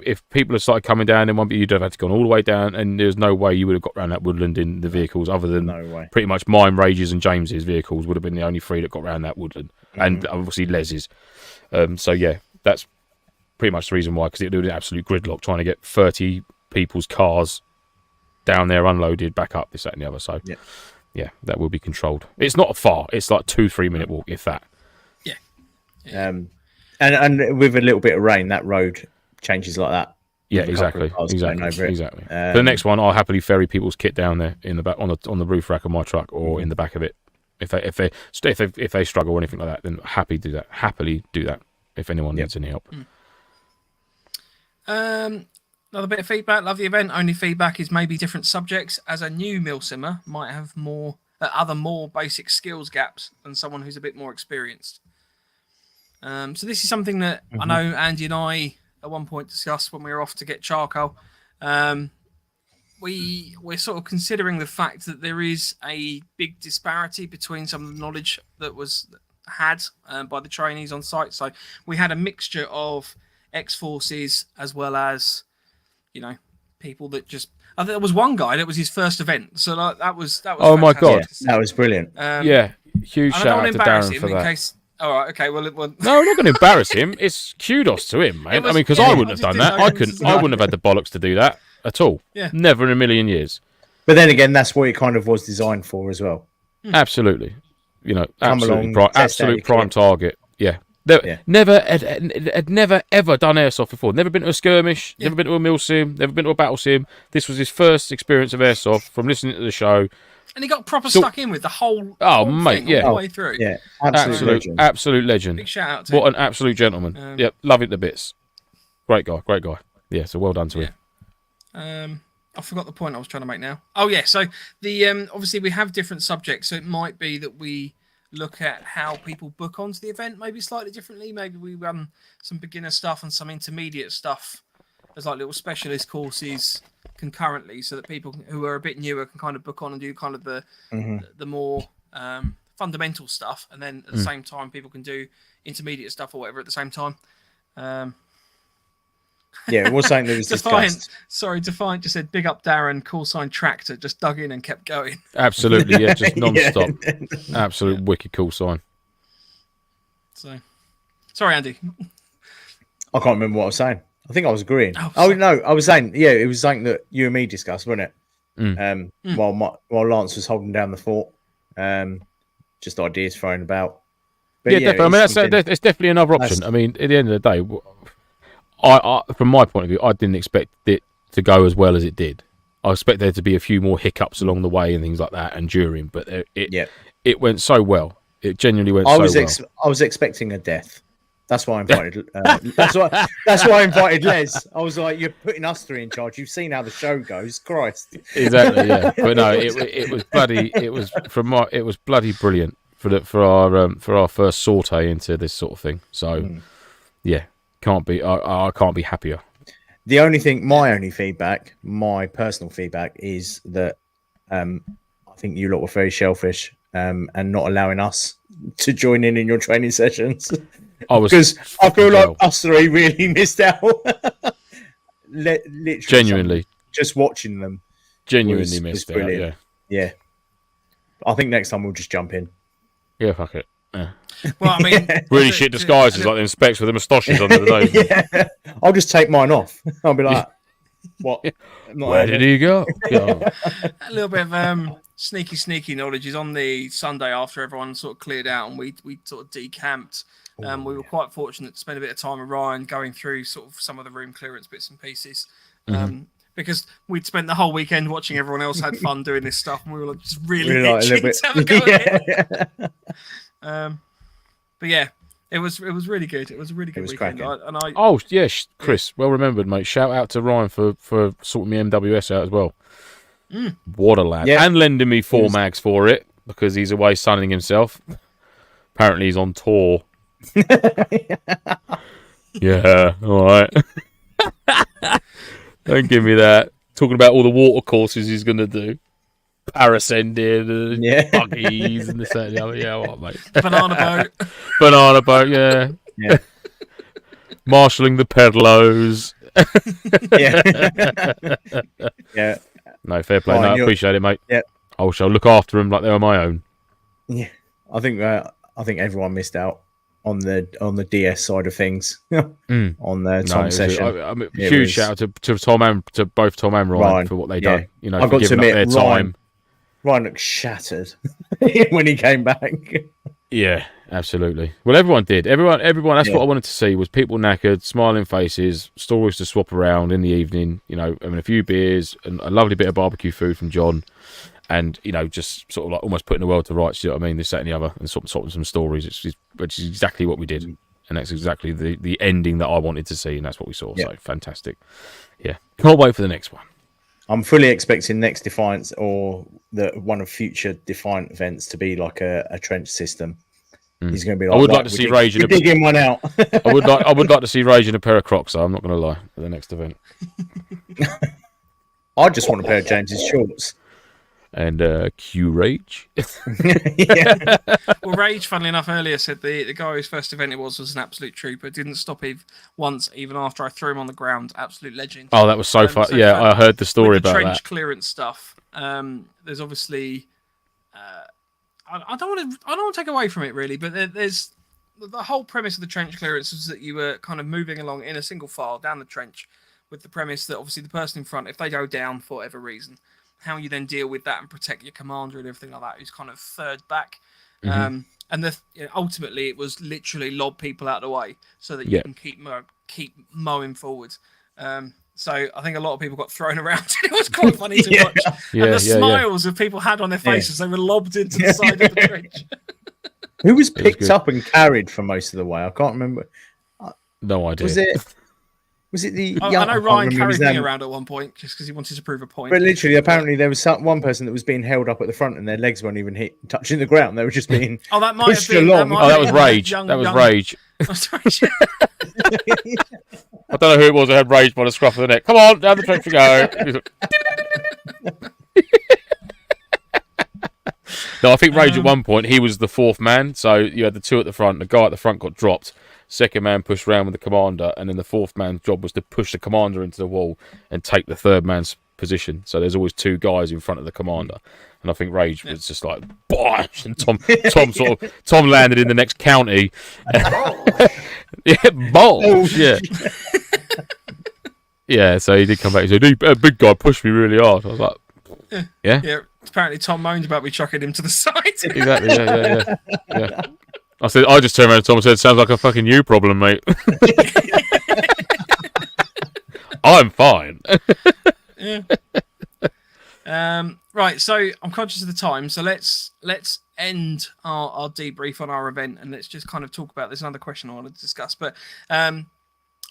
If people had started coming down in one, you'd have had to go all the way down, and there's no way you would have got around that woodland in the vehicles, other than pretty much mine, Rage's, and James's vehicles would have been the only three that got around that woodland, and obviously Les's. So yeah, that's pretty much the reason why, because it would be an absolute gridlock trying to get 30 people's cars down there unloaded, back up, this, that, and the other. So yeah, that will be controlled. It's not far; it's like 2-3 minute walk, if that. Yeah. And with a little bit of rain, that road changes like that. Yeah, exactly. For the next one, I'll happily ferry people's kit down there in the back on the roof rack of my truck, or in the back of it. If they struggle or anything like that, then happily do that. If anyone needs any help. Another bit of feedback. Love the event. Only feedback is maybe different subjects. As a new milsimmer, might have more basic skills gaps than someone who's a bit more experienced. So this is something that I know Andy and I at one point discussed when we were off to get charcoal. We're sort of considering the fact that there is a big disparity between some of the knowledge that was had by the trainees on site. So we had a mixture of ex-forces as well as, people that just. I think there was one guy that was his first event, so that was. Oh my god, that was brilliant. Huge shout out to Darren for that. All right, okay. Well, no, I'm not going to embarrass him. It's kudos to him, mate. Because I wouldn't have done that. I wouldn't have had the bollocks to do that at all. Yeah, never in a million years. But then again, that's what it kind of was designed for as well. Absolutely, absolute prime target. Yeah. Never had never ever done airsoft before. Never been to a skirmish. Never been to a MilSim. Never been to a battle sim. This was his first experience of airsoft from listening to the show. And he got proper stuck in with the whole mate, all the way through. Yeah, absolute legend. Big shout out to him. An absolute gentleman. Love it to bits. Great guy. Yeah, so well done to him. I forgot the point I was trying to make now. Oh yeah, so the obviously we have different subjects, so it might be that we look at how people book onto the event maybe slightly differently. Maybe we run some beginner stuff and some intermediate stuff as like little specialist courses concurrently, so that people who are a bit newer can kind of book on and do kind of the more fundamental stuff, and then at the same time people can do intermediate stuff or whatever at the same time. It was something that was discussed. Defiant just said big up Darren, call sign tractor, just dug in and kept going. Absolutely, yeah, just non-stop. Absolute wicked call sign. So sorry, Andy. I can't remember what I was saying. I think I was agreeing. No, I was saying, it was something that you and me discussed, wasn't it? While Lance was holding down the fort, just ideas thrown about. But definitely. I mean, it's definitely another option. I mean, at the end of the day, I from my point of view, I didn't expect it to go as well as it did. I expect there to be a few more hiccups along the way and things like that, and during. But it went so well. It genuinely went well. I was expecting a death. That's why I invited. That's why I invited Les. I was like, "You're putting us three in charge. You've seen how the show goes, Christ." Exactly. Yeah. But no, it was bloody. It was it was bloody brilliant for our first saute into this sort of thing. So yeah, I can't be happier. My only feedback, my personal feedback, is that I think you lot were very shellfish and not allowing us to join in your training sessions. Because I feel like us three really missed out. Literally, genuinely, just watching them. Genuinely missed out. Yeah. Yeah. I think next time we'll just jump in. Yeah, fuck it. Yeah. Well, I mean, really shit disguises like them specs with the moustaches under the nose. Yeah. I'll just take mine off. I'll be like, "What? Where did he go?" Yeah. A little bit of sneaky knowledge is on the Sunday after everyone sort of cleared out and we sort of decamped. We were quite fortunate to spend a bit of time with Ryan going through sort of some of the room clearance bits and pieces. Because we'd spent the whole weekend watching everyone else had fun doing this stuff, and we were just really itching to have a go at it. But yeah, it was really good. It was a really good weekend. Oh yeah, Chris, well remembered, mate. Shout out to Ryan for sorting me MWS out as well. What a lad, and lending me 4 mags for it because he's away sunning himself. Apparently, he's on tour. Yeah, all right. Don't give me that. Talking about all the water courses he's going to do. Parascending and buggies and this that and the other. Yeah, what, mate? Banana boat, yeah. Marshalling the pedlos. Yeah. No, fair play. I appreciate it, mate. Yeah. I shall look after them like they were my own. Yeah. I think everyone missed out on the DS side of things on the Tom session. Huge shout out to Tom and to both Tom and Ryan for what they done. You know, I've got to admit, their time. Ryan looked shattered when he came back. Yeah, absolutely. Well, everyone did. Everyone. That's what I wanted to see was people knackered, smiling faces, stories to swap around in the evening. You know, having a few beers and a lovely bit of barbecue food from John. And, you know, just sort of like almost putting the world to rights, you know what I mean? This, that, and the other, and sort of some stories, which is exactly what we did. And that's exactly the ending that I wanted to see, and that's what we saw. So, fantastic. Yeah. Can't wait for the next one. I'm fully expecting next Defiance or one of future Defiant events to be like a trench system. He's going to be like, I would like to see Rage in digging one out. I would like to see Rage in a pair of Crocs, though, I'm not going to lie, at the next event. I just want a pair of James's shorts. And Q Rage. Well, Rage, funnily enough, earlier said the guy whose first event it was an absolute trooper. Didn't stop once, even after I threw him on the ground. Absolute legend. Oh, that was so fun. So yeah, I heard the story about trench that. Clearance stuff. There's obviously, I don't want to take away from it really, but there's the whole premise of the trench clearance is that you were kind of moving along in a single file down the trench, with the premise that obviously the person in front, if they go down for whatever reason, how you then deal with that and protect your commander and everything like that, who's kind of third back. And ultimately, it was literally lob people out of the way so that you can keep mowing forward. So I think a lot of people got thrown around. It was quite funny to watch. And the smiles of people had on their faces, they were lobbed into the side of the trench. Who was picked up and carried for most of the way? I can't remember. No idea. Was it the? I know Ryan carried me around at one point just because he wanted to prove a point. But literally, apparently, there was one person that was being held up at the front, and their legs weren't even touching the ground. They were just being that might pushed have been, along. That was Rage. That was Rage. I don't know who it was that had Rage by the scruff of the neck. Come on, down the trench we go. No, I think Rage at one point, he was the fourth man. So you had the two at the front. The guy at the front got dropped. Second man pushed around with the commander, and then the fourth man's job was to push the commander into the wall and take the third man's position. So there's always two guys in front of the commander. And I think Rage was just like, bosh! And Tom landed in the next county. Balls! Yeah. Yeah, so he did come back. He said, a big guy pushed me really hard. I was like, yeah? Yeah, apparently Tom moaned about me chucking him to the side. Exactly, yeah. I just turned around to Tom and said, sounds like a fucking you problem, mate. I'm fine. Yeah. Right, so I'm conscious of the time, so let's end our debrief on our event, and let's just kind of talk about. There's another question I want to discuss, but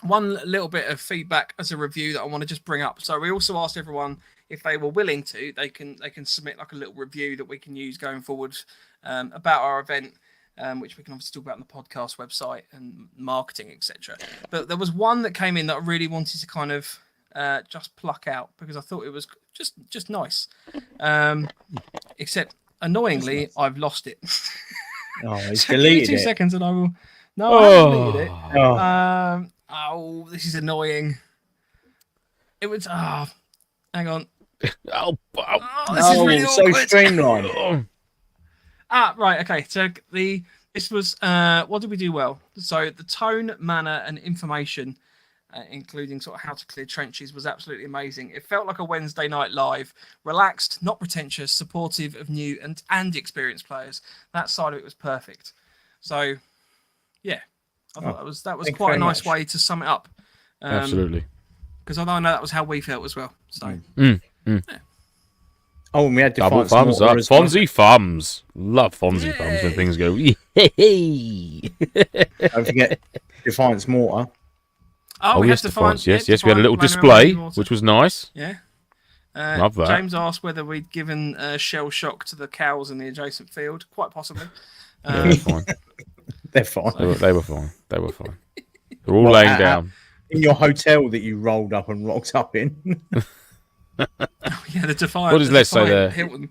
one little bit of feedback as a review that I want to just bring up. So we also asked everyone if they were willing to, they can submit like a little review that we can use going forward about our event. Which we can obviously talk about on the podcast website and marketing, etc. But there was one that came in that I really wanted to kind of just pluck out because I thought it was just nice. Except annoyingly, nice. I've lost it. Oh, he's so deleted give me 2 it. seconds and I will. No, I haven't deleted it. Oh, this is annoying. It was. Hang on. This is really so awkward. streamlined. Right. Okay. So this was what did we do well? So the tone, manner, and information, including sort of how to clear trenches, was absolutely amazing. It felt like a Wednesday night live, relaxed, not pretentious, supportive of new and experienced players. That side of it was perfect. So, yeah, I thought that was quite a nice way to sum it up. Absolutely. Because I know that was how we felt as well. So. Yeah. Oh, and we had double thumbs up. Fonzie thumbs. Love Fonzie thumbs when things go. Don't forget Defiance Mortar. Oh, yes, Defiance. Yes, we had a little display, which was nice. Yeah. Love that. James asked whether we'd given shell shock to the cows in the adjacent field. Quite possibly. They're fine. They're fine. They were fine. They're all laying down. In your hotel that you rolled up and rocked up in. Yeah, the Defiant. What does Les say there? Hilton.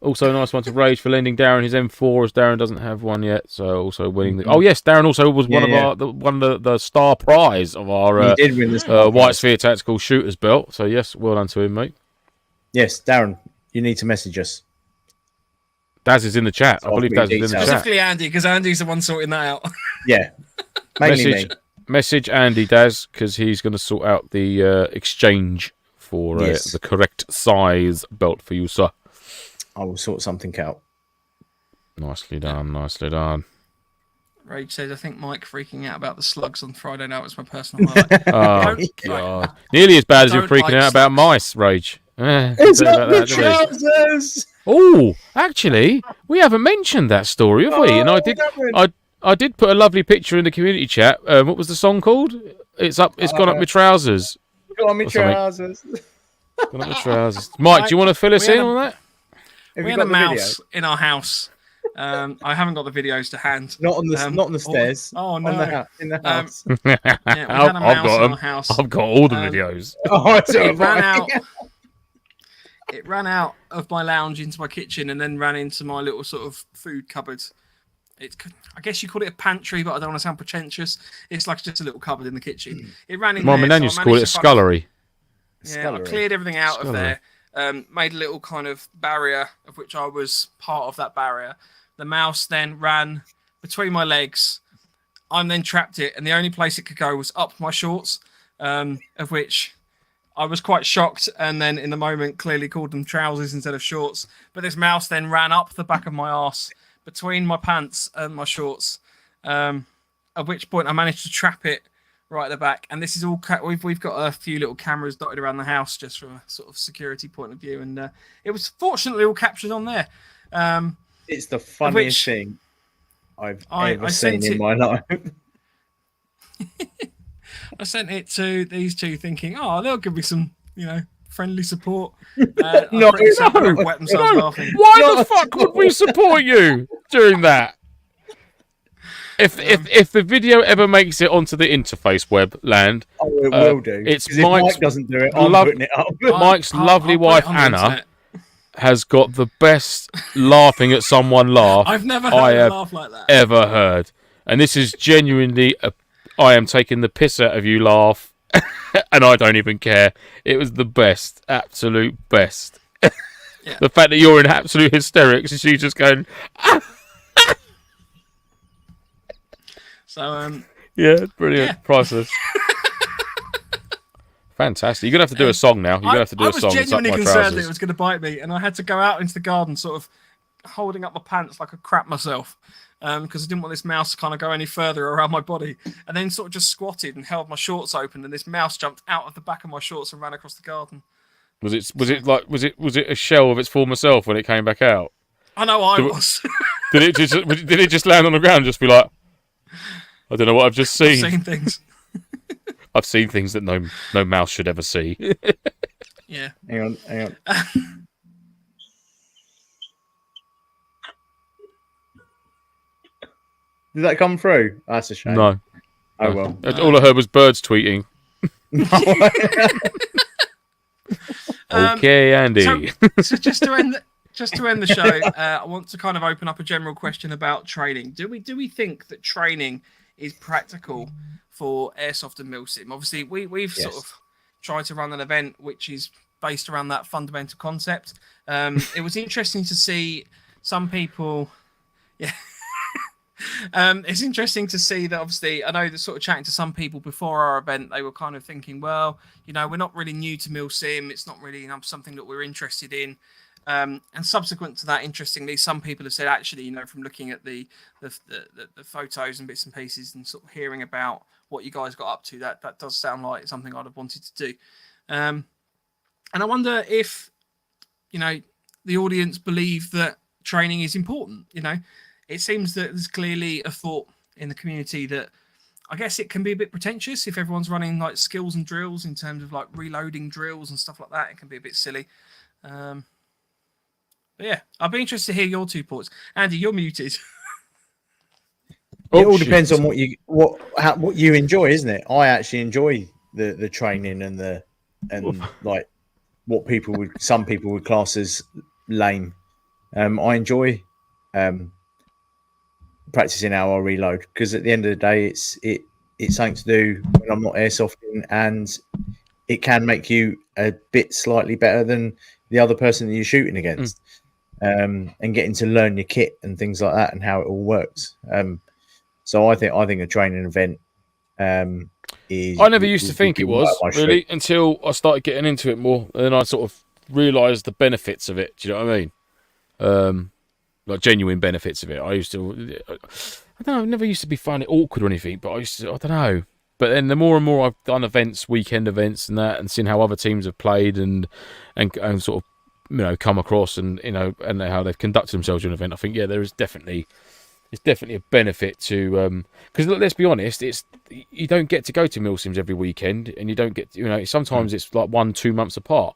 Also, a nice one to Rage for lending Darren his M4, as Darren doesn't have one yet. So, also winning the. Oh yes, Darren also was one of the star prize of our he did win the White Sphere Tactical Shooters belt. So yes, well done to him, mate. Yes, Darren, you need to message us. Daz is in the chat. I believe Daz is in the chat. Specifically Andy, because Andy's the one sorting that out. Yeah, mainly message Andy, Daz, because he's going to sort out the exchange for the correct size belt for you, sir. I will sort something out. Nicely done, nicely done. Rage says, I think Mike freaking out about the slugs on Friday night was my personal highlight. Oh, God. Nearly as bad as you're freaking out about mice, Rage. It's not the trousers! Oh, actually, we haven't mentioned that story, have we? And I did put a lovely picture in the community chat. What was the song called? It's gone up my trousers. Got on my trousers. Gone up my trousers. Mike, do you want to fill us in on that? We had a mouse in our house. I haven't got the videos to hand. Not on the stairs. Oh no! In the house. Yeah, we had a mouse in our house. I've got all the videos. It ran out of my lounge into my kitchen and then ran into my little sort of food cupboard. I guess you call it a pantry, but I don't want to sound pretentious. It's like just a little cupboard in the kitchen. It ran in there. Mum and Nan used to call it a scullery. I cleared everything out of there. Made a little kind of barrier, of which I was part of that barrier. The mouse then ran between my legs. I'm then trapped it, and the only place it could go was up my shorts, of which I was quite shocked, and then in the moment clearly called them trousers instead of shorts. But this mouse then ran up the back of my arse, between my pants and my shorts, at which point I managed to trap it right at the back. And this is all we've got a few little cameras dotted around the house just from a sort of security point of view, and it was fortunately all captured on there. It's the funniest thing I've ever seen in my life. I sent it to these two thinking, they'll give me some, friendly support. Wet themselves laughing. Why the fuck would we support you during that? If the video ever makes it onto the interface web land, it will do. It's if Mike doesn't do it, I'm putting it up. Mike's lovely wife Anna has got the best laughing at someone laugh I've never heard a laugh like that ever heard, and this is genuinely I am taking the piss out of you laugh, and I don't even care. It was the best, absolute best. Yeah. The fact that you're in absolute hysterics is you just going. So yeah, brilliant, yeah. Priceless. Fantastic. You're gonna have to do a song now. You're gonna have to do a song. I was genuinely concerned that it was gonna bite me, and I had to go out into the garden, sort of holding up my pants like I crap myself, because I didn't want this mouse to kind of go any further around my body, and then sort of just squatted and held my shorts open, and this mouse jumped out of the back of my shorts and ran across the garden. Was it a shell of its former self when it came back out? I know I was. Did it just land on the ground and just be like, I don't know what I've just seen. I've seen things. I've seen things that no mouse should ever see. Yeah. Hang on. Did that come through? That's a shame. No. Oh well. All I heard was birds tweeting. Okay, Andy. So just to end the show, I want to kind of open up a general question about training. Do we think that training is practical for Airsoft and MilSim? Obviously, we've sort of tried to run an event which is based around that fundamental concept. It was interesting to see some people. Yeah. It's interesting to see that, obviously, I know that sort of chatting to some people before our event, they were kind of thinking, well, we're not really new to MilSim. It's not really something that we're interested in. And subsequent to that, interestingly, some people have said, actually, from looking at the photos and bits and pieces and sort of hearing about what you guys got up to, that does sound like something I'd have wanted to do. And I wonder if, the audience believe that training is important. It seems that there's clearly a thought in the community that I guess it can be a bit pretentious if everyone's running like skills and drills in terms of like reloading drills and stuff like that. It can be a bit silly. But yeah, I'd be interested to hear your 2 thoughts. Andy, you're muted. It all depends on what you enjoy, isn't it? I actually enjoy the training and like what some people would class as lame. I enjoy practicing how I reload, because at the end of the day, it's something to do when I'm not airsofting, and it can make you a bit slightly better than the other person that you're shooting against, and getting to learn your kit and things like that and how it all works. So I think a training event is. I never used to think it was really until I started getting into it more, and then I sort of realised the benefits of it. Do you know what I mean? Like genuine benefits of it. I don't know, I never used to be finding it awkward or anything, but I don't know. But then the more and more I've done events, weekend events and that, and seen how other teams have played and sort of, come across and how they've conducted themselves during an event, I think, there is definitely a benefit to, because let's be honest, you don't get to go to MilSims every weekend, and you don't get, sometimes it's like 1-2 months apart.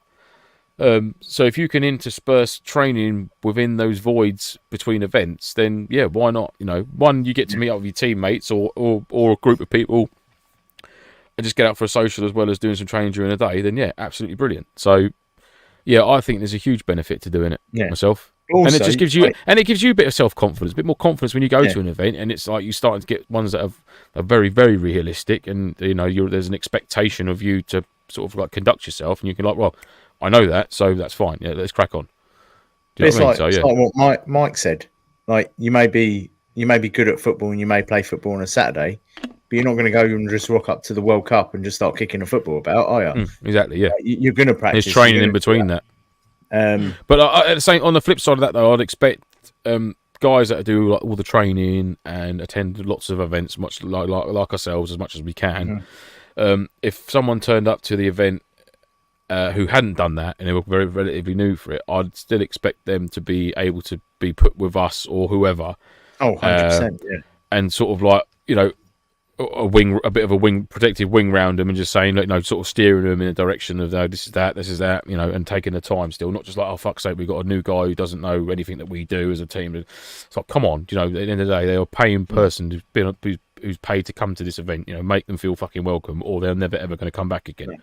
So if you can intersperse training within those voids between events, then why not? One, you get to meet up with your teammates or a group of people and just get out for a social as well as doing some training during the day. Then absolutely brilliant. So I think there's a huge benefit to doing it myself. Also, and it just gives you it gives you a bit of self-confidence, a bit more confidence when you go to an event, and it's like you're starting to get ones that are very, very realistic, and there's an expectation of you to sort of like conduct yourself, and you can I know that, so that's fine. Yeah, let's crack on. It's like what Mike said. Like you may be good at football and you may play football on a Saturday, but you're not going to go and just rock up to the World Cup and just start kicking a football about, are you? Exactly. Yeah. You're going to practice. There's training in between that. But at the same, on the flip side of that, though, I'd expect guys that do all the training and attend lots of events, much like ourselves, as much as we can. If someone turned up to the event who hadn't done that and they were very relatively new for it, I'd still expect them to be able to be put with us or whoever. 100%, and sort of like a bit of a protective wing round them, and just saying, sort of steering them in a direction of, this is that, and taking the time still, not just like, oh fuck's sake, we've got a new guy who doesn't know anything that we do as a team. It's like, come on, at the end of the day, they're a paying person who's paid to come to this event. Make them feel fucking welcome, or they're never ever going to come back again.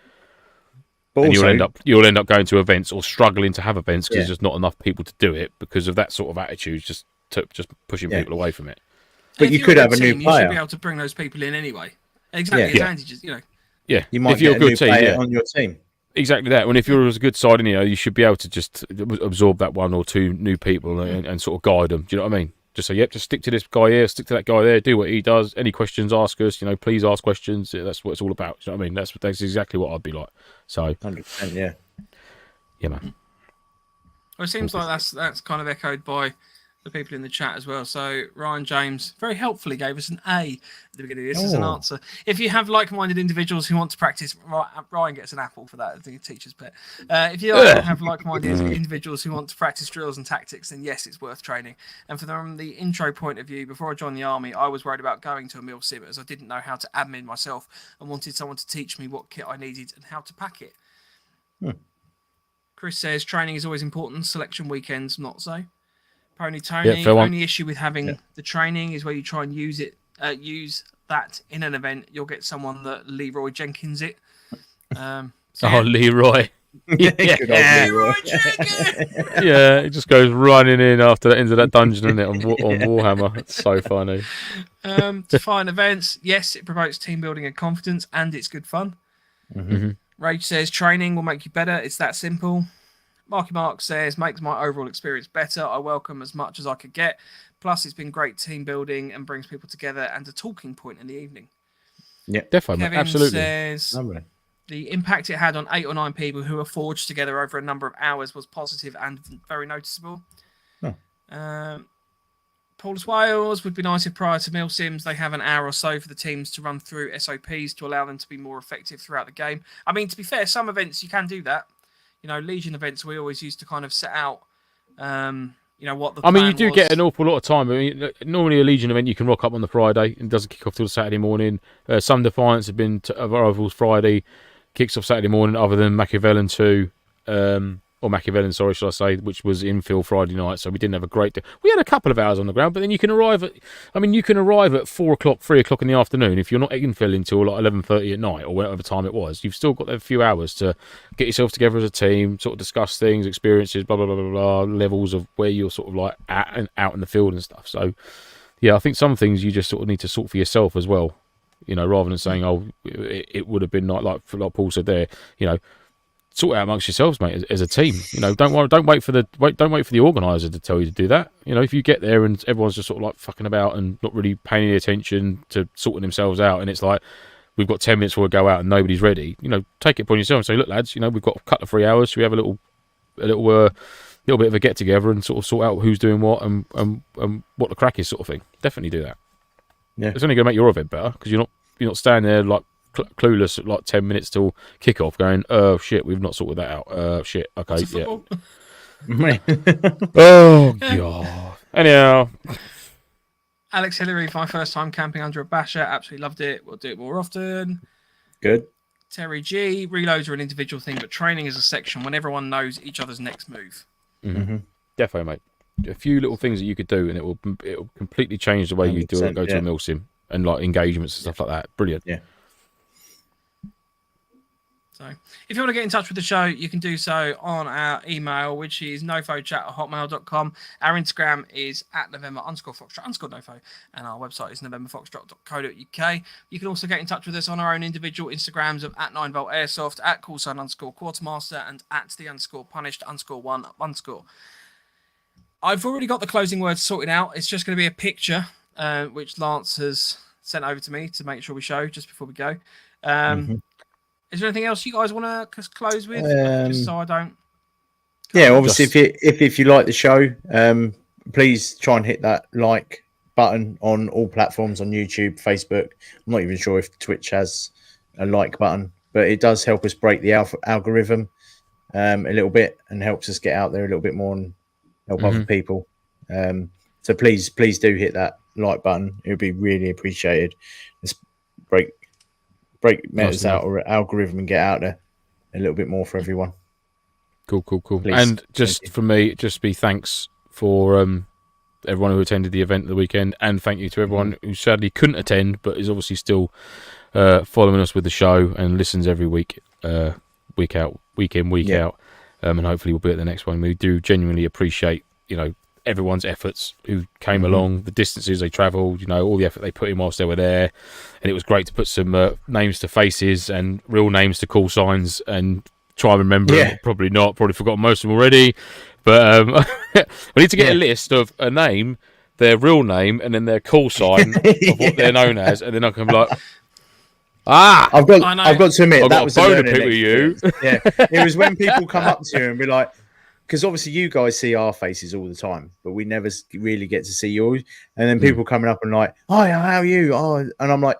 But and also, you'll end up going to events or struggling to have events because there's just not enough people to do it because of that sort of attitude, just pushing people away from it. But you could have a new player. You should be able to bring those people in anyway. Exactly, advantages, Yeah, you might get a good team on your team. Exactly that. When if you're a good side, you should be able to just absorb that 1 or 2 new people and sort of guide them. Do you know what I mean? Just say, just stick to this guy here, stick to that guy there, do what he does. Any questions, ask us. Please ask questions. That's what it's all about. Do you know what I mean? That's exactly what I'd be like. So 100%, yeah, man. Well, it seems like that's kind of echoed by the people in the chat as well. So Ryan James very helpfully gave us an A at the beginning of this as an answer. If you have like-minded individuals who want to practice, Ryan gets an apple for that, the teacher's pet. If you have like-minded individuals who want to practice drills and tactics, then yes, it's worth training. And from the intro point of view, before I joined the army, I was worried about going to a MilSim as I didn't know how to admin myself and wanted someone to teach me what kit I needed and how to pack it. Chris says training is always important. Selection weekends, not so. Pony Tony, only issue with having the training is where you try and use that in an event. You'll get someone that Leroy Jenkins it. Leroy. Leroy Jenkins! Yeah, it just goes running in after that into that dungeon, isn't it, on Warhammer. It's so funny. Define events. Yes, it promotes team building and confidence, and it's good fun. Rage says training will make you better. It's that simple. Marky Mark says makes my overall experience better. I welcome as much as I could get. Plus, it's been great team building and brings people together and a talking point in the evening. Yeah, definitely. Kevin Absolutely. Says the impact it had on 8 or 9 people who were forged together over a number of hours was positive and very noticeable. Paulus Wales would be nice if prior to MilSims they have an hour or so for the teams to run through SOPs to allow them to be more effective throughout the game. I mean, to be fair, some events you can do that. You know, Legion events we always used to kind of set out, what the plan you do was. get an awful lot of time. I mean, normally a Legion event you can rock up on the Friday and doesn't kick off till Saturday morning. Some Defiance have been of Arrivals Friday, kicks off Saturday morning, other than Machiavellian 2, or Machiavellian, sorry, should I say, which was infill Friday night, so we didn't have a great day. We had a couple of hours on the ground, but then you can arrive at 4 o'clock, 3 o'clock in the afternoon. If you're not infill until like 11:30 at night or whatever time it was, you've still got a few hours to get yourself together as a team, sort of discuss things, experiences, blah, blah, blah, blah, blah, levels of where you're sort of like at and out in the field and stuff. So, yeah, I think some things you just sort of need to sort for yourself as well, rather than saying, it would have been like Paul said there, sort it out amongst yourselves, mate, as a team. Don't wait for the organizer to tell you to do that. If you get there and everyone's just sort of like fucking about and not really paying any attention to sorting themselves out, and it's like we've got 10 minutes before we go out and nobody's ready. Take it upon yourself and say, look, lads, we've got a couple of 3 hours. Should we have a little bit of a get together and sort out who's doing what and what the crack is, sort of thing. Definitely do that. Yeah, it's only going to make your event better because you're not standing there like clueless at like 10 minutes till kickoff going, oh shit, we've not sorted that out, shit, okay, yeah. Oh god. Anyhow, Alex Hillary, my first time camping under a basher, absolutely loved it. We'll do it more often. Good. Terry G, reloads are an individual thing, but training is a section when everyone knows each other's next move. Definitely, mate. A few little things that you could do and it will completely change the way you do it, go to a MilSim and like engagements and stuff like that. Brilliant. Yeah. So if you want to get in touch with the show, you can do so on our email, which is nofochat@hotmail.com. Our Instagram is @November_Foxtrot_NoFo, and our website is novemberfoxtrot.co.uk. You can also get in touch with us on our own individual Instagrams of @9voltairsoft, @callsign_quartermaster, and @the_punished_1_. I've already got the closing words sorted out. It's just going to be a picture, which Lance has sent over to me to make sure we show just before we go. Is there anything else you guys want to close with? Just so I don't. Yeah, obviously, if you like the show, please try and hit that like button on all platforms on YouTube, Facebook. I'm not even sure if Twitch has a like button, but it does help us break the algorithm a little bit and helps us get out there a little bit more and help other people. So please do hit that like button. It would be really appreciated. Let's break Meta's algorithm and get out there a little bit more for everyone. Cool. Please. And just from me, just be thanks for everyone who attended the event of the weekend, and thank you to everyone who sadly couldn't attend but is obviously still following us with the show and listens every week, week in, week out, and hopefully we'll be at the next one. We do genuinely appreciate everyone's efforts who came along, the distances they travelled, all the effort they put in whilst they were there. And it was great to put some names to faces and real names to call signs and try and remember them. Probably forgotten most of them already. But I need to get a list of a name, their real name, and then their call sign of what they're known as. And then I can be like, I've got to admit, I've that got was a a bone to learning pick with you. Yeah, it was when people come up to you and be like, because obviously you guys see our faces all the time, but we never really get to see yours. And then people coming up and like, "Hi, how are you?" Oh, and I'm like,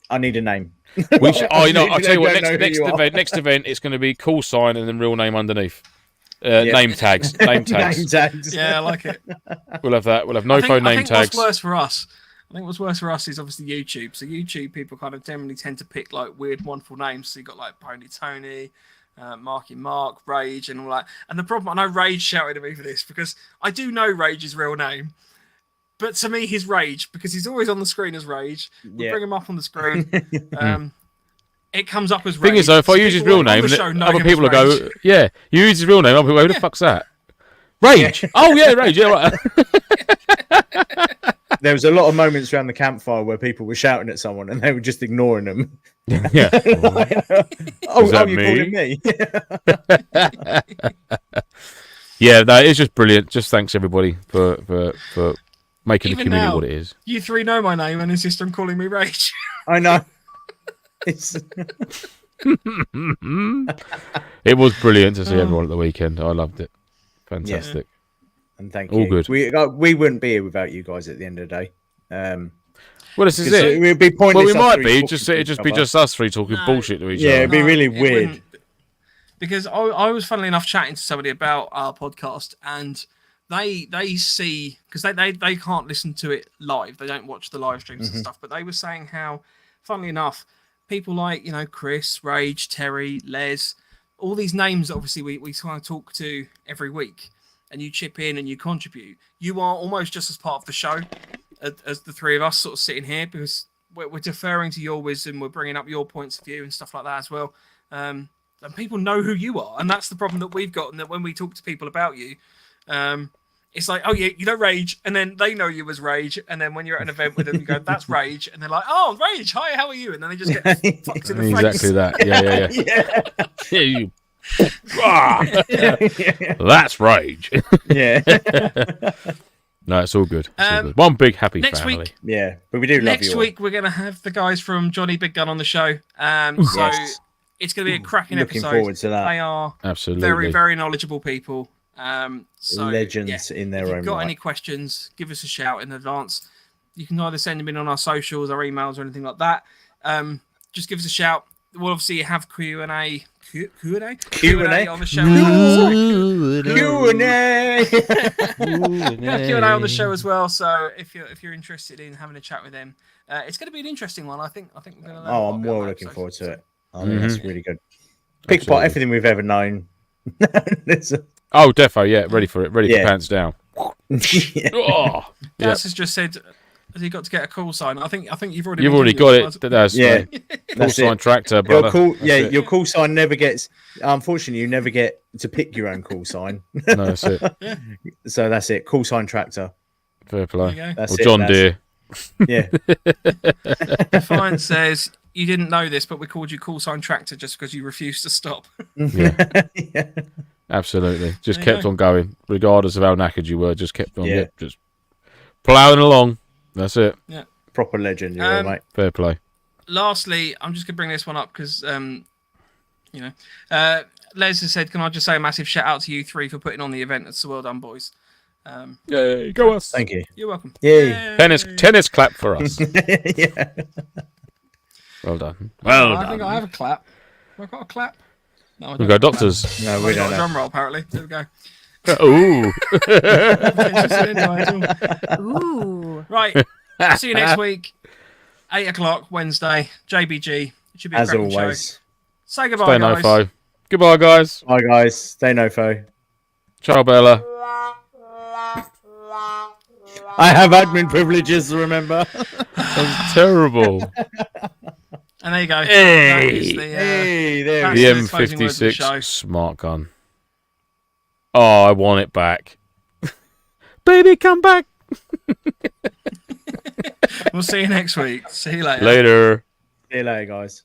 "I need a name." We should, I'll tell you what. Don't know who you are. Next event, it's going to be call sign and then real name underneath. Name tags. Name tags. Name tags. Yeah, I like it. We'll have that. We'll have I NoFo think name tags. What's worse for us is obviously YouTube. So YouTube people kind of generally tend to pick like weird, wonderful names. So you got like Pony Tony, Marky Mark, Rage, and all that. And the problem, I know Rage shouted at me for this because I do know Rage's real name. But to me, he's Rage because he's always on the screen as Rage. We bring him up on the screen. It comes up as Rage. Thing is, though, if I use his real name, other people will go, "Yeah, you use his real name." Other people, who the fuck's that? Rage. Oh yeah, Rage. Yeah, right. There was a lot of moments around the campfire where people were shouting at someone and they were just ignoring them. Yeah. Oh, you calling me? Yeah, that is just brilliant. Just thanks everybody for making the community what it is. You three know my name and insist on calling me Rage. I know. It was brilliant to see everyone at the weekend. I loved it. Fantastic. Yeah. And thank you. All good. We wouldn't be here without you guys at the end of the day. Well, this is it. It'd be pointless. Well, we might be. it'd just be just us three talking bullshit to each other. Yeah, it'd be really weird. Because I was, funnily enough, chatting to somebody about our podcast, and they see, because they can't listen to it live. They don't watch the live streams and stuff. But they were saying how, funnily enough, people like, Chris, Rage, Terry, Les, all these names that obviously we kind of talk to every week, and you chip in and you contribute. You are almost just as part of the show as the three of us sort of sitting here, because we're deferring to your wisdom. We're bringing up your points of view and stuff like that as well. And people know who you are. And that's the problem that we've got. And that when we talk to people about you, it's like, oh, yeah, you know Rage. And then they know you as Rage. And then when you're at an event with them, you go, that's Rage. And they're like, oh, Rage, hi, how are you? And then they just get fucked in the face. Exactly that. Yeah. You. That's Rage. Yeah. No, it's all good. One big happy next family. week, yeah, but we do love you. Next week, we're going to have the guys from Johnny Big Gun on the show. So it's going to be a cracking Looking episode. forward to that. They are Absolutely very, very knowledgeable people. So, legends in their own right. If you've got any questions, give us a shout in advance. You can either send them in on our socials, our emails, or anything like that. Just give us a shout. We'll obviously have Q&A on the show. Q&A. Q&A on the show as well. So if you're interested in having a chat with them, it's going to be an interesting one. I think we're going to. Oh, I'm well looking forward to it. I think that's really good. Pick apart everything we've ever known. Oh, defo, yeah, ready for it, ready for pants down. Gas has just said, has he got to get a call sign? I think you've already. You've already got it. That's call sign tractor, brother. Your call sign never gets. Unfortunately, you never get to pick your own call sign. No, that's it. So that's it. Call sign tractor. Fair play. That's or John Deere. Yeah. Defiance says, you didn't know this, but we called you call sign tractor just because you refused to stop. Yeah. Absolutely. Just kept on going, regardless of how knackered you were. Just kept on, just ploughing along. That's it. Yeah. Proper legend, you know, mate. Fair play. Lastly, I'm just gonna bring this one up because, Les has said, "Can I just say a massive shout out to you three for putting on the event? It's so well done, boys." Yeah, go us. Thank you. You're welcome. Yeah. Tennis clap for us. Yeah. Well done. Well done. I think I have a clap. Have I got a clap? No, I don't. We've got doctors. No, we don't. Got a drum roll, apparently. There we go. Ooh. Ooh. Right. See you next week. 8:00 Wednesday. JBG. It should be a As cracking always. show. Say goodbye, Stay guys. NoFo. Goodbye, guys. Bye, guys. Stay NoFo. Ciao, Bella. I have admin privileges, remember? That's terrible. And there you go. Hey. There The it is. M56 smart gun. Oh, I want it back. Baby, come back. We'll see you next week. See you later. Later. See you later, guys.